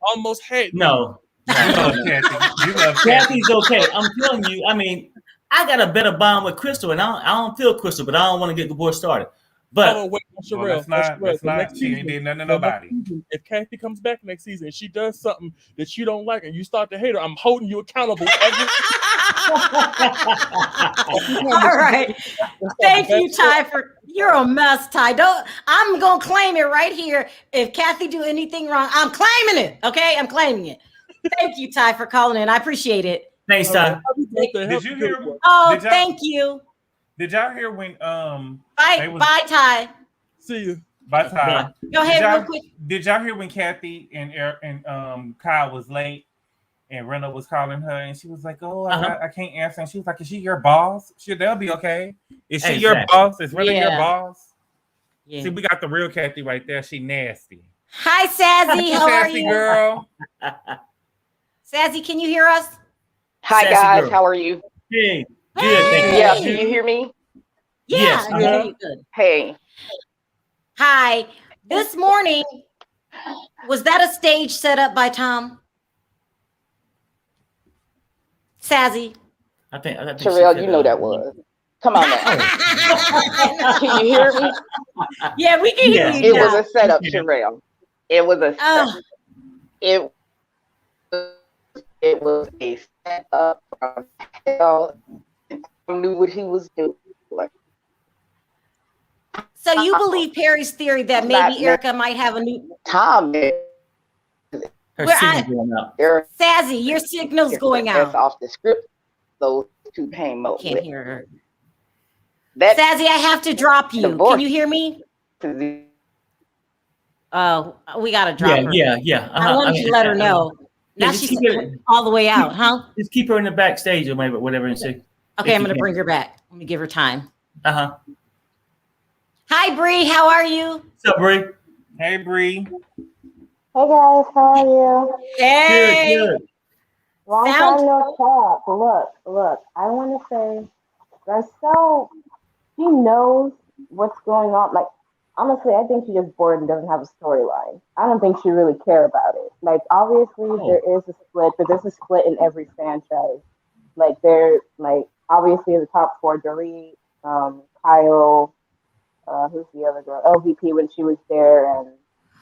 almost had me. No. You love Kathy's okay. I'm telling you, I mean, I got a better bond with Crystal, and I don't feel Crystal, but I don't want to get the boy started. But that's not. She ain't did nothing to nobody. If Kathy comes back next season and she does something that you don't like and you start to hate her, I'm holding you accountable. All right. Thank you, Ty, you're a mess, Ty. I'm gonna claim it right here. If Kathy do anything wrong, I'm claiming it. Okay, I'm claiming it. Thank you, Ty, for calling in. I appreciate it. Thanks, Ty. Did you hear? Thank you. Did y'all hear when Bye, Ty. See you. Bye, Ty. Go ahead, real quick. Did y'all hear when Kathy and Kyle was late and Rena was calling her and she was like, "Oh, I can't answer." And she was like, "Is she your boss?" They'll be okay. Is she your boss? Is Rena your boss? Yeah. See, we got the real Kathy right there. She nasty. Hi, Sassy. How are Sassy you? girl. Sassy, can you hear us? Hi Sassy guys, girl. how are you? Hey, good. Hey. Thank you. Yeah, can you hear me? Yeah, Yes. I hear you good. Hey, Hi. This morning, was that a stage set up by Tom? Sassy. I think Sharrell, you know that was. Come on now. Can you hear me? Yeah, we can hear Yes. you It was now. a setup, Yeah. Sharrell. It was a Oh, it it was a setup from hell. I knew what he was doing. so you believe Perry's theory that It's not maybe Erika might have a new Tom. Her Where signal going out. Eric, Sassy, your signal's going that's out. off the script. Those two came up Can't with hear her. that. Sassy, I have to drop you. divorce Can you hear me? is Oh, we gotta drop her. Yeah. I wanted to let her know. Yeah, Now just she's keep it- all the way out, huh? Just keep her in the backstage or maybe whatever and see. Okay, I'm gonna bring her back. Let me give her time. Uh-huh. Hi, Bree. How are you? What's up, Bree? Hey, Bree. Hey guys, how are you? Hey. Good. Long Sound- time no talk. Look, I want to say, Garcelle, she knows what's going on. Like, honestly, I think she's just bored and doesn't have a storyline. I don't think she really care about it. Like, obviously, there is a split, but there's a split in every franchise. Like, obviously, the top four, Dorit, Kyle, who's the other girl? LVP when she was there, and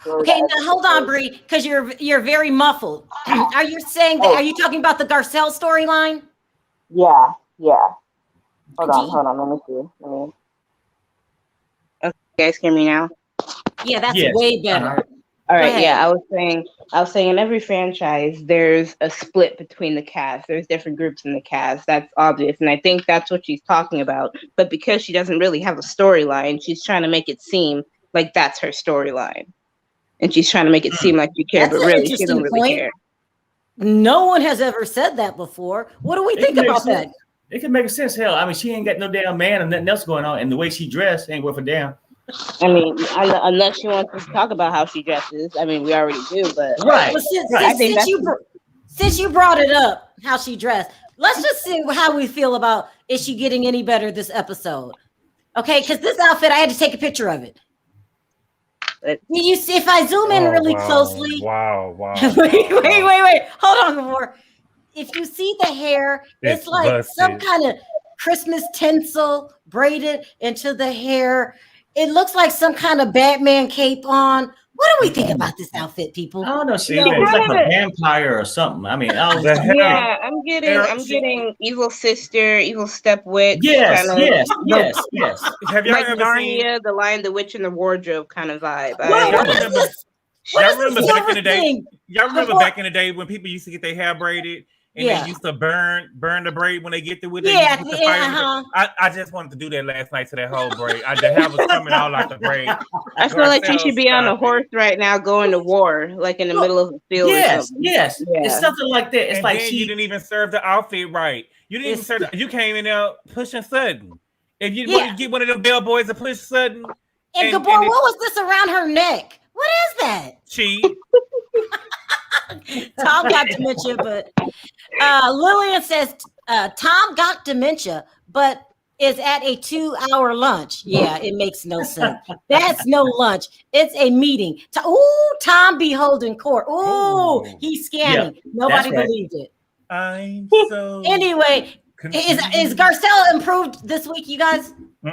Okay, now hold on, Bree, because you're very muffled. Are you saying that? Are you talking about the Garcelle storyline? Yeah. Hold on. Let me see. Okay, you guys hear me now? Yeah, that's Yes. way better. All Go right, ahead. yeah, I was saying in every franchise there's a split between the cast. There's different groups in the cast. That's obvious, and I think that's what she's talking about. But because she doesn't really have a storyline, she's trying to make it seem like that's her storyline, and she's trying to make it seem like she cares, That's but an really she interesting don't really point. care. No one has ever said that before. What do we think about that? It can make sense. Hell, I mean, she ain't got no damn man and nothing else going on, and the way she dressed ain't worth a damn. I mean, unless she wants us to talk about how she dresses. I mean, we already do, but Right. Well, I think since you brought it up, how she dressed, let's just see how we feel about is she getting any better this episode? Okay, because this outfit, I had to take a picture of it. Do you see? If I zoom in really closely, Wow. wait, hold on, before. If you see the hair, it's like busted. some kind of Christmas tinsel braided into the hair. It looks like some kind of Batman cape on. What do we think about this outfit, people? I don't know. She Yeah. looks like a vampire or something. I mean, yeah, I'm getting evil sister, evil step witch. Yes. Kinda, Have y'all like ever Narnia, seen the Lion, the Witch, and the Wardrobe kind of vibe. What is this? Y'all remember back in the day? thing? Y'all remember back in the day when people used to get their hair braided and Yeah. they used to burn the braid when they get through with it? Yeah, They used to put the fire in it. I just wanted to do that last night to that whole braid. The hair was coming out like the braid. I feel like she should be on a horse right now going to war, like in the middle of a field or something. Yes. Yeah. It's something like that. It's And like then you didn't even serve the outfit right. You didn't even serve. You came in there pushing Sudden. If you want to get one of them bellboys to push Sudden. And Gabor, what was this around her neck? What is that? She. Tom got dementia, but Lillian says Tom got dementia, but is at a 2-hour lunch. Yeah, it makes no sense. That's no lunch. It's a meeting. Tom be holding court. Ooh, he's scamming. Nobody believed it. I'm so anyway. Is Garcelle improved this week, you guys? No.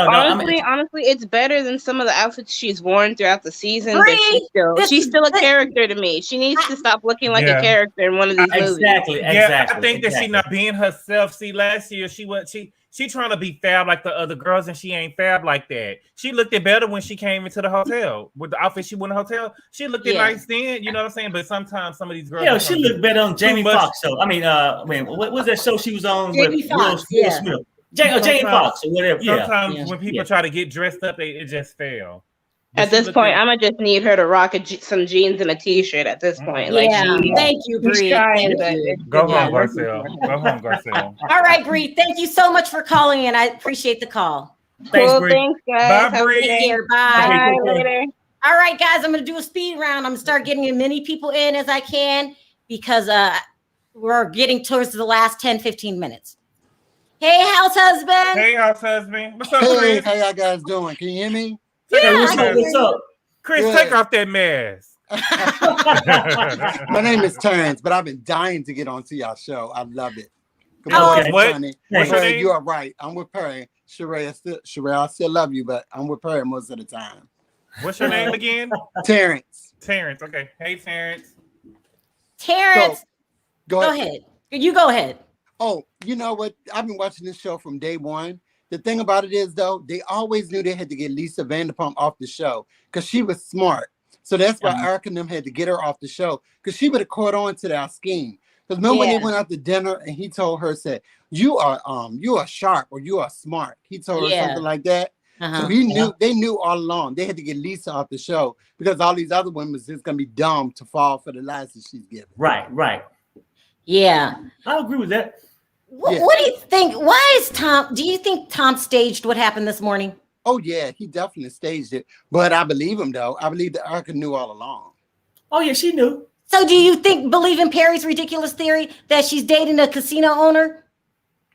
Honestly, it's better than some of the outfits she's worn throughout the season. Bree, but she's still a character to me. She needs to stop looking like a character in one of these movies. Exactly. I think that she not being herself. See, last year she trying to be fab like the other girls, and she ain't fab like that. She looked it better when she came into the hotel with the outfit she wore in the hotel. She looked it nice then, you know what I'm saying? But sometimes some of these girls, yeah, she looked better on Jamie Foxx show. I mean, what was that show she was on with Will Smith? Jamie Foxx or whatever. Sometimes when people try to get dressed up, it just fail. At this point, I'm gonna just need her to rock some jeans and a t-shirt. At this point, thank you, Bree. Go home, Garcelle. Go home, Garcelle. All right, Bree. Thank you so much for calling in. I appreciate the call. Thanks, Bree. Thanks, guys. Bye, Bree. Take care. Bye. Bye. Later. All right, guys, I'm going to do a speed round. I'm going to start getting as many people in as I can because we're getting towards the last 10, 15 minutes. Hey, house husband. Hey, house husband. What's up, Hey, Chris? how y'all guys doing? Can you hear me? Hey, what's up? What's up? Chris, Good. take off that mask. My name is Terrence, but I've been dying to get onto y'all show. I love it. Good Oh, morning, what? Sonny. What's your Perry, name? you are right. I'm with Perry. Sharrell, I still love you, but I'm with Perry most of the time. What's your name again? Terrence. Terrence. Okay. Hey, Terrence. Terrence, Go go ahead. You go ahead. Oh, you know what? I've been watching this show from day one. The thing about it is, though, they always knew they had to get Lisa Vanderpump off the show because she was smart. So that's why Erika and them had to get her off the show because she would have caught on to that scheme. Because remember when they went out to dinner and he told her, said, you are sharp or you are smart. He told her something like that. So he knew, they knew all along they had to get Lisa off the show because all these other women is just going to be dumb to fall for the lies that she's giving. Right. Yeah. I agree with that. What do you think? Why is Tom? Do you think Tom staged what happened this morning? Oh, yeah, he definitely staged it. But I believe him, though. I believe that Erika knew all along. Oh, yeah, she knew. So do you believe in Perry's ridiculous theory that she's dating a casino owner?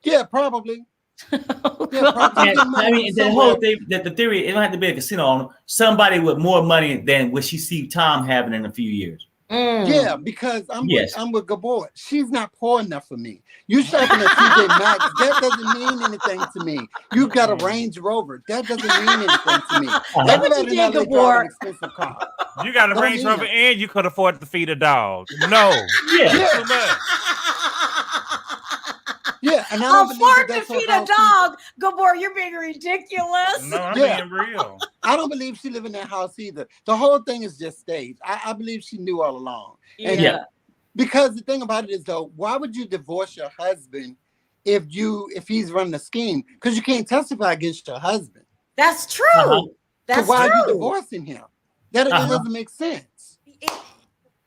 Yeah, probably. I mean, the whole thing, that the theory, it don't have to be a casino owner. Somebody with more money than what she see Tom having in a few years. Yeah, because I'm with Gabor. She's not poor enough for me. You shopping at TJ Maxx, that doesn't mean anything to me. You've got a Range Rover, that doesn't mean anything to me. Everybody in LA drives an expensive car. You got a Range Rover and you could afford to feed a dog. No. Yeah. Too much. Yeah, and I don't afford believe to feed a dog. Gabor, you're being ridiculous. No, I'm being real. I don't believe she live in that house either. The whole thing is just staged. I believe she knew all along. And because the thing about it is, though, why would you divorce your husband if he's running a scheme? Because you can't testify against your husband. That's true. That's so why true. are you divorcing him? That doesn't make sense.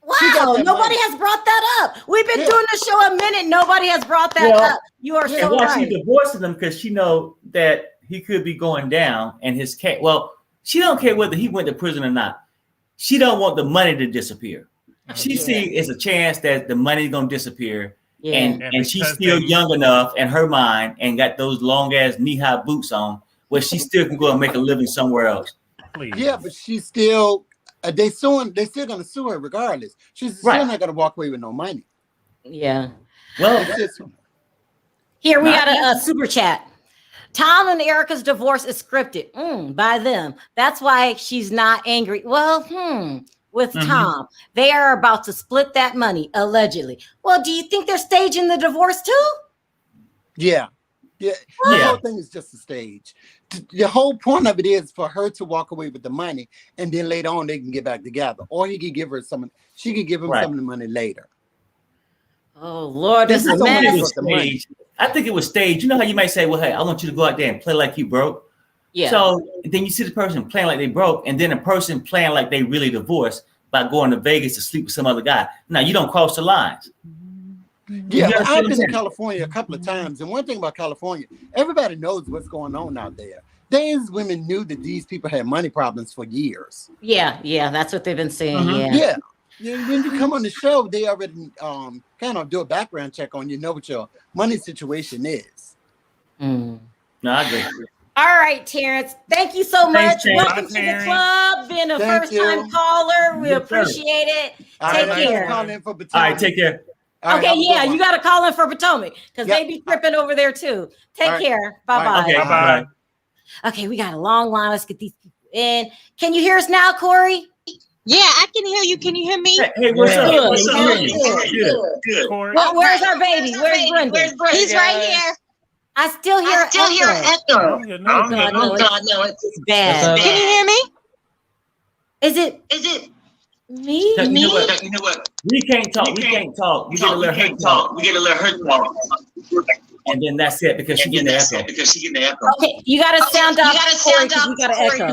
Wow, nobody has brought that up. We've been doing this show a minute. Nobody has brought that up. You are so right. She's divorcing him because she know that he could be going down and his cat. Well, she don't care whether he went to prison or not. She don't want the money to disappear. She see it's a chance that the money's gonna disappear. And she's still young enough in her mind and got those long ass knee-high boots on where she still can go and make a living somewhere else. Please. Yeah, but she's still they're still gonna sue her regardless. She's still not gonna walk away with no money. Yeah. Well, here we got a super chat. Tom and Erika's divorce is scripted by them. That's why she's not angry. Well, with Tom, they are about to split that money allegedly. Well, do you think they're staging the divorce too? Yeah. The whole thing is just a stage. The whole point of it is for her to walk away with the money, and then later on they can get back together, or he could give her some. She could give him some of the money later. Oh Lord, this is staged. I think it was staged. You know how you might say, "Well, hey, I want you to go out there and play like you broke." Yeah. So then you see the person playing like they broke, and then a person playing like they really divorced by going to Vegas to sleep with some other guy. Now you don't cross the lines. Yeah, I've been to California a couple of times, and one thing about California, everybody knows what's going on out there. These women knew that these people had money problems for years. Yeah, that's what they've been saying. Yeah. When you come on the show, they already kind of do a background check on you, know what your money situation is. No, I agree. All right, Terrence. Thank you so much. Welcome to the club. Being a first-time caller, we appreciate it. Take care. All right, take care. Okay, you got to call in for Potomac because they be tripping over there too. Take care. Bye-bye. Okay, bye-bye. Okay, we got a long line. Let's get these people in. Can you hear us now, Corey? Yeah, I can hear you. Can you hear me? Hey, what's up? Good. Where's our baby? Where's Brendan? He's right here. I still hear echo. Oh God, no, it's bad. Can you hear me? Is it me? You know what? We can't talk. We get to let her talk. And then that's it because she getting the echo. Okay, you got to sound up.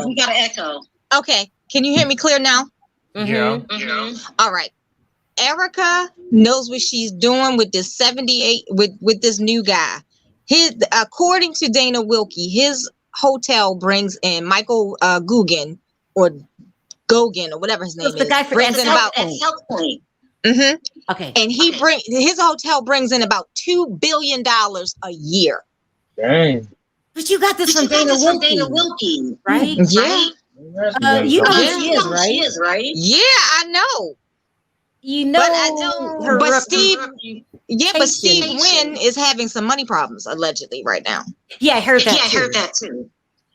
We got to echo. Okay, can you hear me clear now? Yeah. All right. Erika knows what she's doing with this 78 with this new guy. According to Dana Wilkie, his hotel brings in Michael Guggen, or Gogan or whatever his name the is, guy for brings in about South Point. Mm-hmm. Okay. And he his hotel brings in about $2 billion a year. Dang. But you got this from Dana Wilkie, right? Yeah. You know who she is, right? Yeah, I know. You know, but Steve Wynn is having some money problems allegedly right now. Yeah, I heard that too.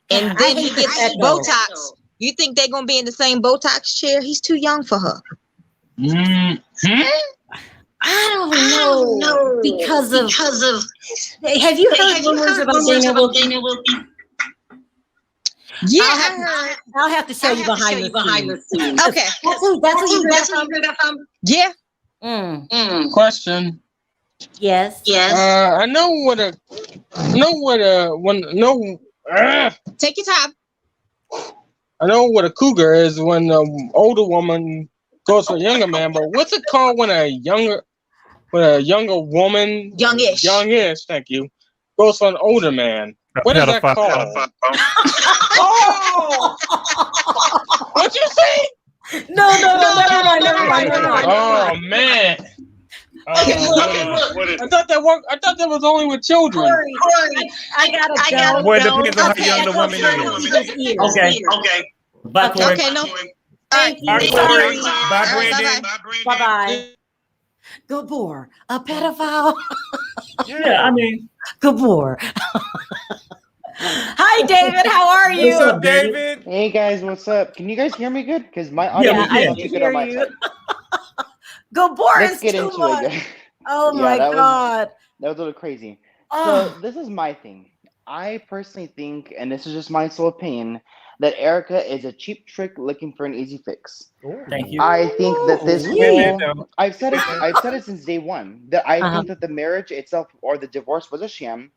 And then he gets that Botox. You think they're gonna be in the same Botox chair? He's too young for her. I don't know because of. Have you heard rumors about Dana Wilkie? Yeah, I heard. I'll have to show you behind the scenes. Okay, that's what you heard that from. Yeah. Question. Yes. I know what Take your time. I know what a cougar is when an older woman goes for a younger man, but what's it called when a younger woman, youngish, thank you, goes for an older man? What is that called? Oh! What'd you say? No, never mind. Oh man. I thought that was only with children. Corey, I gotta go. Well, it depends on how young the woman is. Okay. Bye, Corey. Okay, no. Thank you. Bye, Corey. Bye, Brandon. Bye. Gabor, a pedophile. Yeah, I mean, Gabor. Hi, David. How are you? What's up, David? Hey guys, what's up? Can you guys hear me good? Because my audio is not too good on my side. Gabor Let's is get too into much. it. Oh my God. That was a little crazy. Oh. So this is my thing. I personally think, and this is just my sole opinion, that Erika is a cheap trick looking for an easy fix. Thank you. I think that this Really? whole, I've said it since day one, that I think that the marriage itself or the divorce was a sham.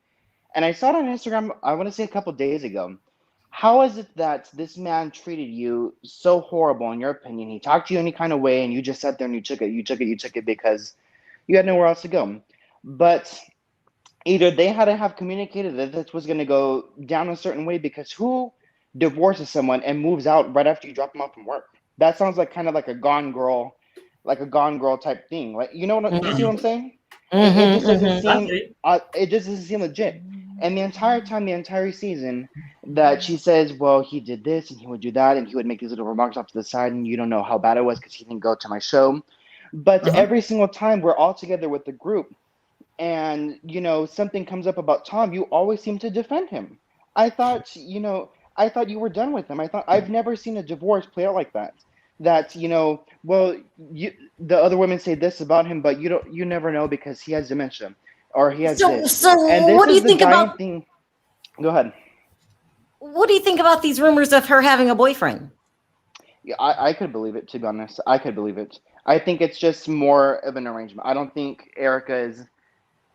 And I saw it on Instagram, I want to say a couple days ago. How is it that this man treated you so horrible in your opinion? He talked to you any kind of way and you just sat there and you took it because you had nowhere else to go. But either they had to have communicated that this was going to go down a certain way, because who divorces someone and moves out right after you drop them off from work? That sounds like kind of like a gone girl type thing. Like, you know what? You see what I'm saying? It just doesn't seem. It just doesn't seem legit. And the entire season, that she says, well, he did this and he would do that and he would make these little remarks off to the side and you don't know how bad it was because he didn't go to my show. But every single time we're all together with the group and, something comes up about Tom, you always seem to defend him. I thought you were done with him. I've never seen a divorce play out like that. That, the other women say this about him, but you never know because he has dementia or he has this. So And this what do you is the think about thing. Go ahead. What do you think about these rumors of her having a boyfriend? Yeah, I could believe it, to be honest. I could believe it. I think it's just more of an arrangement. I don't think Erika is.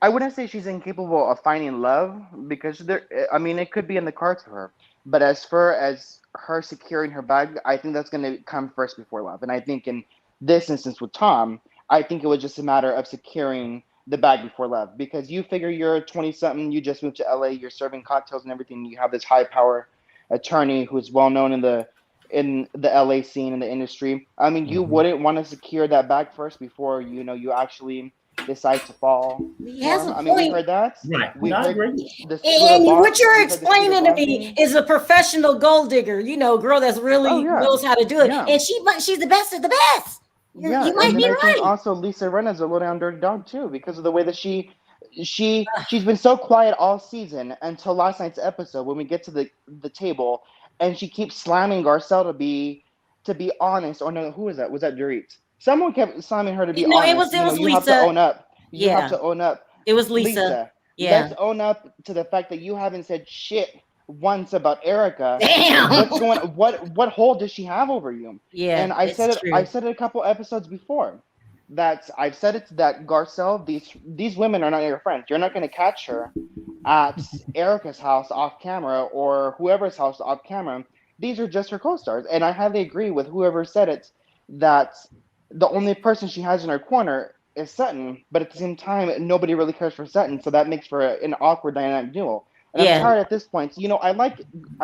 I wouldn't say she's incapable of finding love because it could be in the cards for her. But as far as her securing her bag, I think that's going to come first before love. And I think in this instance with Tom, I think it was just a matter of securing the bag before love, because you figure you're 20-something, you just moved to LA, you're serving cocktails and everything. You have this high power attorney who's well known in the LA scene, in the industry. I mean, you wouldn't want to secure that bag first before you actually decide to fall. He has a we heard that. Right. We I heard agree. And what you're explaining to me is a professional gold digger, girl that's really knows how to do it. Yeah. And she's the best of the best. You might be I right. think also Lisa Rinna's a low down dirty dog too, because of the way that she's been so quiet all season until last night's episode when we get to the table and she keeps slamming Garcelle to be honest. Or no, who was that? Was that Dorit? Someone kept slamming her to be honest. It was you Lisa. Have to own up. You Yeah. have to own up. It was Lisa. Yeah. Let's own up to the fact that you haven't said shit once about Erika. Damn. What's going? What hold does she have over you? Yeah. And I said it a couple episodes before. I've said it that Garcelle, these women are not your friends. You're not going to catch her at Erika's house off camera or whoever's house off camera. These are just her co-stars. And I highly agree with whoever said it, that the only person she has in her corner is Sutton. But at the same time, nobody really cares for Sutton. So that makes for an awkward dynamic duo. And Yeah. I'm tired at this point. So, I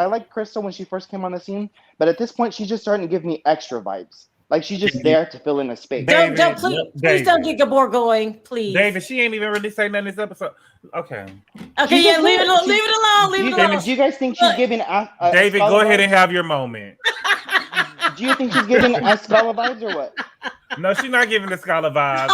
like Crystal when she first came on the scene, but at this point, she's just starting to give me extra vibes. Like she's just there to fill in a space. Don't please don't get Gabor going, please. David, she ain't even really saying nothing this episode. Okay. Okay, yeah, leave it alone. Leave it alone. Leave it alone. Do you guys think she's giving David, go ahead and have your moment. Do you think she's giving Escala vibes or what? No, she's not giving the Scala vibes.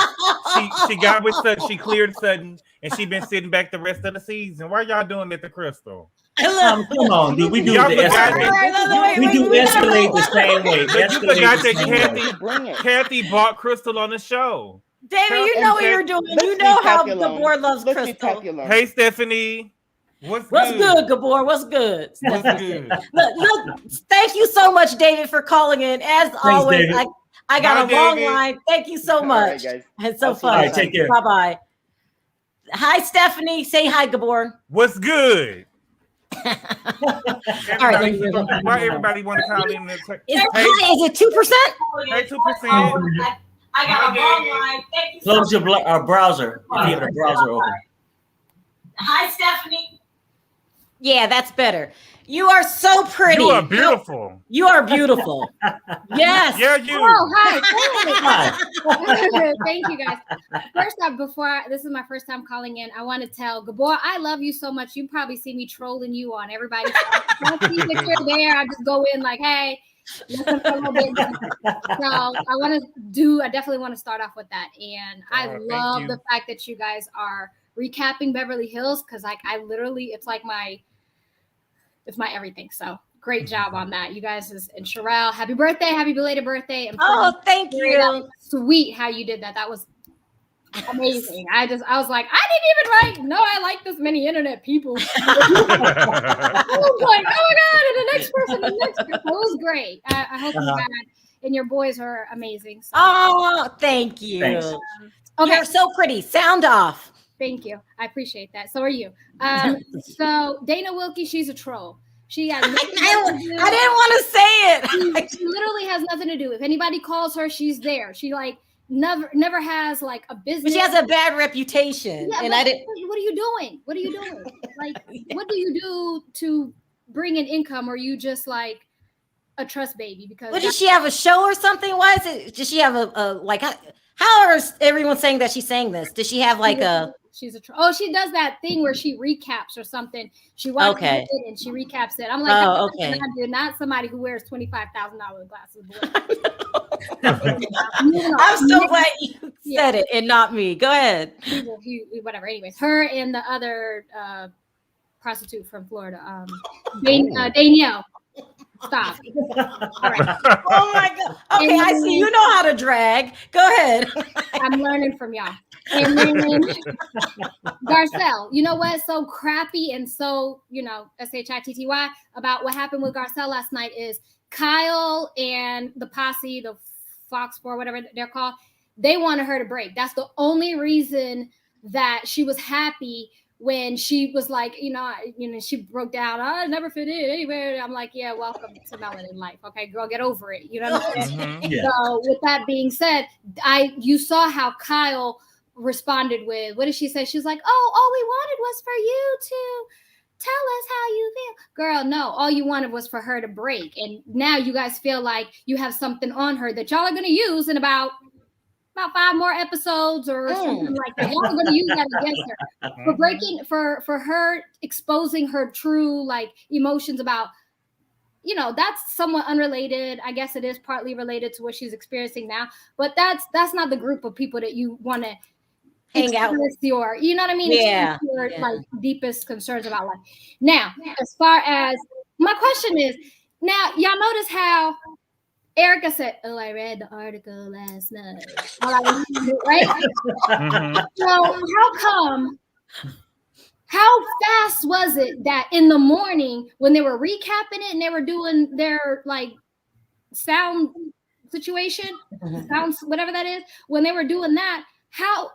She got with Sutton, she cleared Sutton, and she been sitting back the rest of the season. Why y'all doing it to Crystal? Come on, dude. We do the escalate. We do escalate the same way. But you forgot that Kathy bought Crystal on the show. David, you know what you're doing. You know how Gabor loves Crystal. Hey, Stephanie. What's good, Gabor? What's good? What's good? Look, thank you so much, David, for calling in. As always, David. I got Bye, a long David. line. Thank you so much. All right, guys. It's so I'll see you fun. guys. Take care. Bye-bye. Hi, Stephanie. Say hi, Gabor. What's good? All right. Why everybody want to call in? Is it 2%? Hey, 2%. I got a long line. Thank you. Close your browser if you have the browser open. Hi, Stephanie. Yeah, that's better. You are so pretty. You are beautiful. You are beautiful. Yes. Yeah, you. Oh, hi. Thank you, guys. First off, this is my first time calling in, I want to tell Gabor, I love you so much. You probably see me trolling you on everybody. I see that you're there. I just go in like, hey, listen for a little bit. So I definitely want to start off with that. And I love the fact that you guys are recapping Beverly Hills because I literally, it's like my everything. So great job on that. You guys and Sharrell, happy birthday, happy belated birthday. Thank you. That was sweet how you did that. That was amazing. I was like, I didn't even I like this many internet people. I was like, oh my God, and the next person. It was great. I hope you guys and your boys are amazing. So. Oh, thank you. Thanks. Okay. You're so pretty. Sound off. Thank you. I appreciate that. So are you. So Dana Wilkie, she's a troll. She has nothing to do. I didn't want to say it. She literally has nothing to do. If anybody calls her, she's there. She never has like a business. But she has a bad reputation. Yeah, and I didn't. What are you doing? What are you doing? Like, what do you do to bring in income? Or are you just like a trust baby? Because Does she have a show or something? Why is it? Does she have a like? How is everyone saying that she's saying this? Does she have like a? She's a she does that thing where she recaps or something. She watches it and she recaps it. I'm like, okay. Not somebody who wears $25,000 glasses. I'm so glad you said it and not me. Go ahead. Whatever. Anyways, her and the other prostitute from Florida, Danielle. Stop. All right. Oh my God. Okay, I see. You know how to drag. Go ahead. I'm learning from y'all. And then Garcelle, you know what? So crappy and so, shitty about what happened with Garcelle last night is Kyle and the posse, the Fox 4, whatever they're called, they wanted her to break. That's the only reason that she was happy when she was like, she broke down. I never fit in anywhere. I'm like, yeah, welcome to melanin life. Okay, girl, get over it. You know what I'm saying? Yeah. So with that being said, you saw how Kyle responded with, what did she say? She was like, oh, all we wanted was for you to tell us how you feel. Girl, no, all you wanted was for her to break. And now you guys feel like you have something on her that y'all are going to use in about 5 more episodes or something like that. Y'all are going to use that against her for breaking, for her exposing her true emotions about, that's somewhat unrelated. I guess it is partly related to what she's experiencing now, but that's not the group of people that you want to hang out with your, you know what I mean? Yeah. Your deepest concerns about life. Now, as far as my question is, now y'all notice how Erika said, "Oh, I read the article last night." Right? So how fast was it that in the morning when they were recapping it and they were doing their sound situation, sounds, whatever that is, when they were doing that, how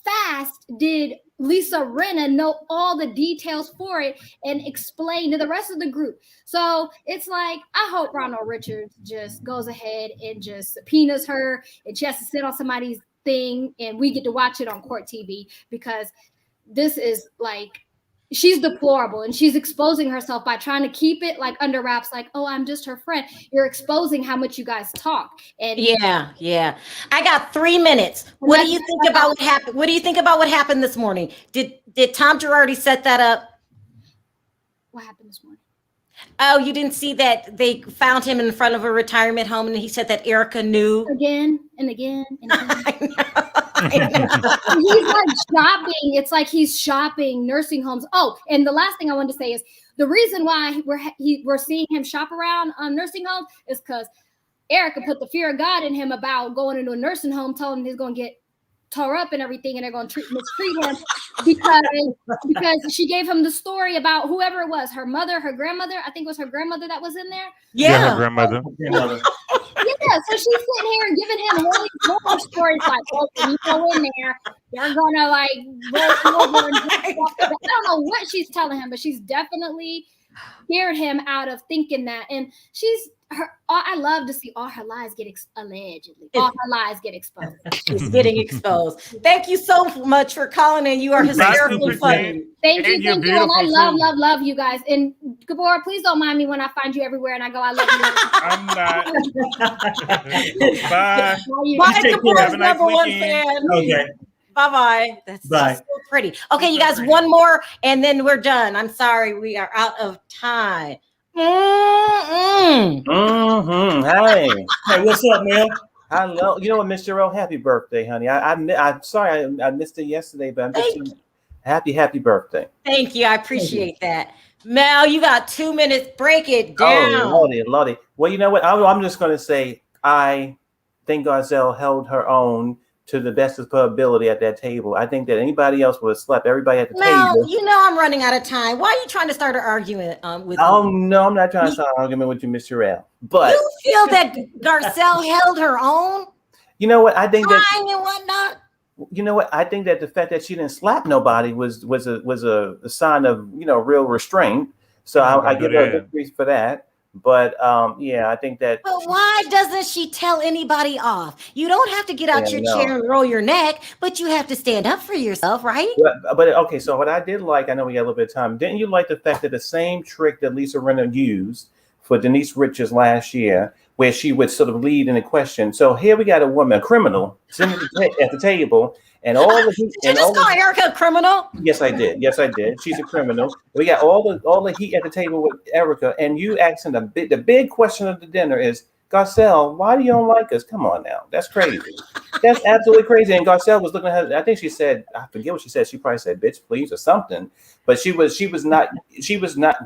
fast did Lisa Rinna know all the details for it and explain to the rest of the group? So it's like, I hope Ronald Richards just goes ahead and just subpoenas her and she has to sit on somebody's thing and we get to watch it on court TV, because this is she's deplorable, and she's exposing herself by trying to keep it like under wraps, like, oh, I'm just her friend. You're exposing how much you guys talk. And yeah. I got 3 minutes. What do you think about what happened? What do you think about what happened this morning? Did Tom Girardi set that up? What happened this morning? Oh, you didn't see that they found him in front of a retirement home, and he said that Erika knew again and again and again. He's like shopping. It's like he's shopping nursing homes. Oh, and the last thing I wanted to say is the reason why we're seeing him shop around nursing homes is because Erika put the fear of God in him about going into a nursing home, telling him he's going to get tore up and everything, and they're going to mistreat him because she gave him the story about whoever it was, her mother, her grandmother. I think it was her grandmother that was in there. Yeah, her grandmother. Yeah, so she's sitting here and giving him horror stories like, oh, when you go in there, you're gonna like roll over and I don't know what she's telling him, but she's definitely scared him out of thinking that. And I love to see all her lies get allegedly. All her lies get exposed. She's getting exposed. Thank you so much for calling in. You are hysterically funny. Thank you. And I love you guys. And Gabora, please don't mind me when I find you everywhere and I go, I love you. I'm not. Bye. Bye, Gabora's number one fan. Okay. Bye-bye. That's so pretty. Okay, you guys, one more and then we're done. I'm sorry, we are out of time. Hey, what's up, Mel? Hello. You know what, Miss Sharrell? Happy birthday, honey. I'm sorry I missed it yesterday, but I'm just happy birthday. Thank you. I appreciate that. Mel, you got 2 minutes. Break it down. Oh, Lordy. Well, you know what? I'm just going to say I think Garcelle held her own to the best of her ability at that table. I think that anybody else would have slept everybody at the table. You know I'm running out of time. Why are you trying to start an argument with me? me? No, I'm not trying to start an argument with you, Miss Sharrell. But you feel that Garcelle held her own? You know what? I think crying and whatnot. You know what? I think that the fact that she didn't slap nobody was a sign of real restraint. So I give her a good piece for that. But I think that. But why doesn't she tell anybody off? You don't have to get out your chair and roll your neck, but you have to stand up for yourself, right? But okay, so what I did like, I know we got a little bit of time. Didn't you like the fact that the same trick that Lisa Rinna used for Denise Richards last year, where she would sort of lead in a question? So here we got a woman, a criminal, sitting at the table. And all the heat. Did you just call Erika a criminal? Yes, I did. She's a criminal. We got all the heat at the table with Erika, and you asking the big question of the dinner is, Garcelle, why do you don't like us? Come on now, that's crazy. That's absolutely crazy. And Garcelle was looking at her. I think she said, I forget what she said. She probably said, "Bitch, please," or something. But she was not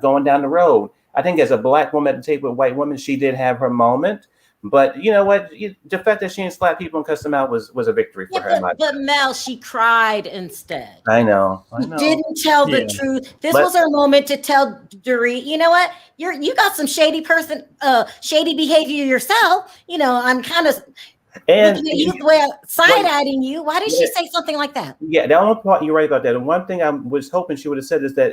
going down the road. I think as a black woman at the table with white women, she did have her moment. But you know what? The fact that she didn't slap people and cuss them out was a victory for her. But Mel, she cried instead. I know. She didn't tell the truth. This was her moment to tell Dorit, you know what? You got some shady behavior yourself. I'm kind of side-eyeing you. Why did she say something like that? Yeah, the only part you're right about that. And one thing I was hoping she would have said is that,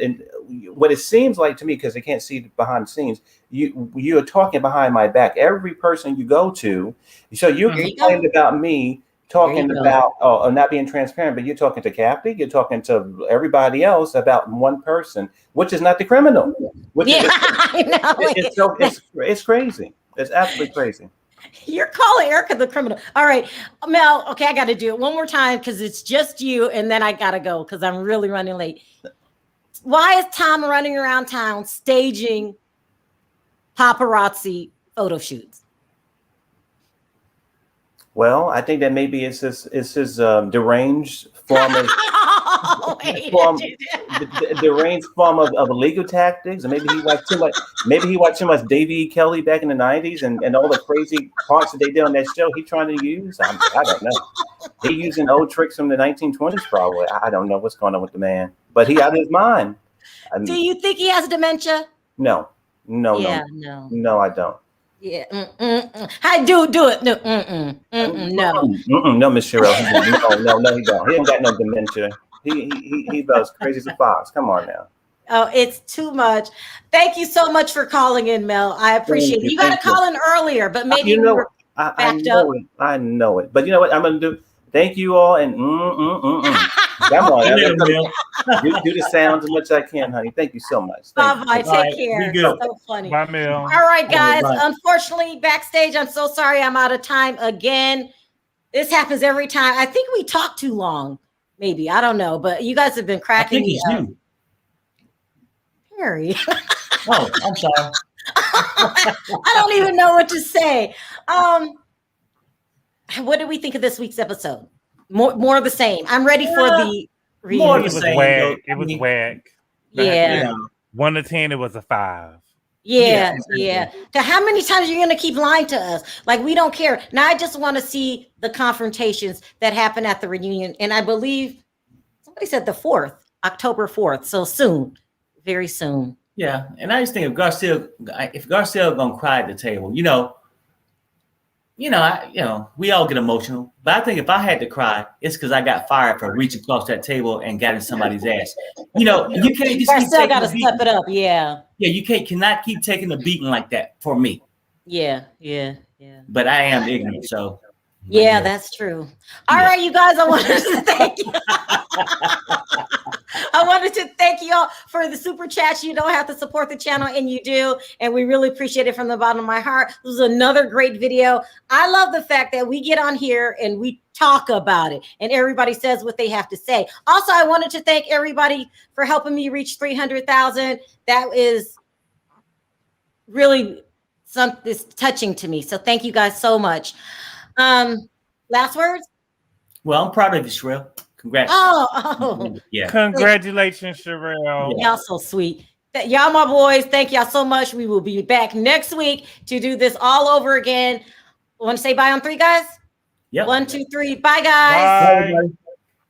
what it seems like to me, because they can't see behind the scenes, you're talking behind my back. Every person you go to, so you complained about me talking about not being transparent, but you're talking to Kathy, you're talking to everybody else about one person, which is not the criminal. I know. It's crazy. It's absolutely crazy. You're calling Erika the criminal. All right, Mel. Okay, I got to do it one more time because it's just you, and then I got to go because I'm really running late. Why is Tom running around town staging paparazzi photo shoots? Well, I think that maybe it's his deranged form of deranged form of legal tactics, and maybe he watched too much. Maybe he watched too much Davey E. Kelly back in the '90s, and all the crazy parts that they did on that show. He trying to use. I don't know. He using old tricks from the 1920s, probably. I don't know what's going on with the man, but he out of his mind. Do you think he has dementia? No, No, I don't. Yeah. I do it. No, Miss Sharrell. No, he don't. He ain't got no dementia. He about crazy as a fox. Come on now. Oh, it's too much. Thank you so much for calling in, Mel. I appreciate it. You got to call in earlier, but maybe you were backed up. I know it. But you know what I'm going to do? Thank you all, and Come on. Yeah, Mel. Do the sounds as much as I can, honey. Thank you so much. Thank Bye you. bye. Take care. Be good. So funny. Bye, Mel. All right, guys. Bye. Unfortunately, backstage, I'm so sorry I'm out of time again. This happens every time. I think we talk too long. Maybe. I don't know. But you guys have been cracking me up. You. Harry. Oh, I'm sorry. I don't even know what to say. What did we think of this week's episode? More of the same. I'm ready for the reunion. More of It the was same, whack. though. It was I mean, whack. Yeah. 1 to 10, it was a 5. Yeah. So how many times are you going to keep lying to us? Like, we don't care. Now, I just want to see the confrontations that happen at the reunion. And I believe somebody said the 4th, October 4th. So soon, very soon. Yeah. And I just think if Garcelle gonna cry at the table, we all get emotional. But I think if I had to cry, it's because I got fired for reaching across that table and got in somebody's ass. You can't just Garcelle got to step it up. Yeah. Yeah, you cannot keep taking the beating like that for me. Yeah. But I am ignorant, so. Yeah, that's true. All right, you guys, I wanted to thank you. I wanted to thank you all for the super chats. You don't have to support the channel, and you do. And we really appreciate it from the bottom of my heart. This was another great video. I love the fact that we get on here and we talk about it, and everybody says what they have to say. Also, I wanted to thank everybody for helping me reach 300,000. That is really something touching to me. So thank you guys so much. Last words? Well, I'm proud of you, Sharrell. Congrats. Oh. Yeah. Congratulations, Sharrell. Y'all so sweet. Y'all my boys. Thank y'all so much. We will be back next week to do this all over again. Want to say bye on 3, guys? Yep. 1, 2, 3. Bye, guys. Bye.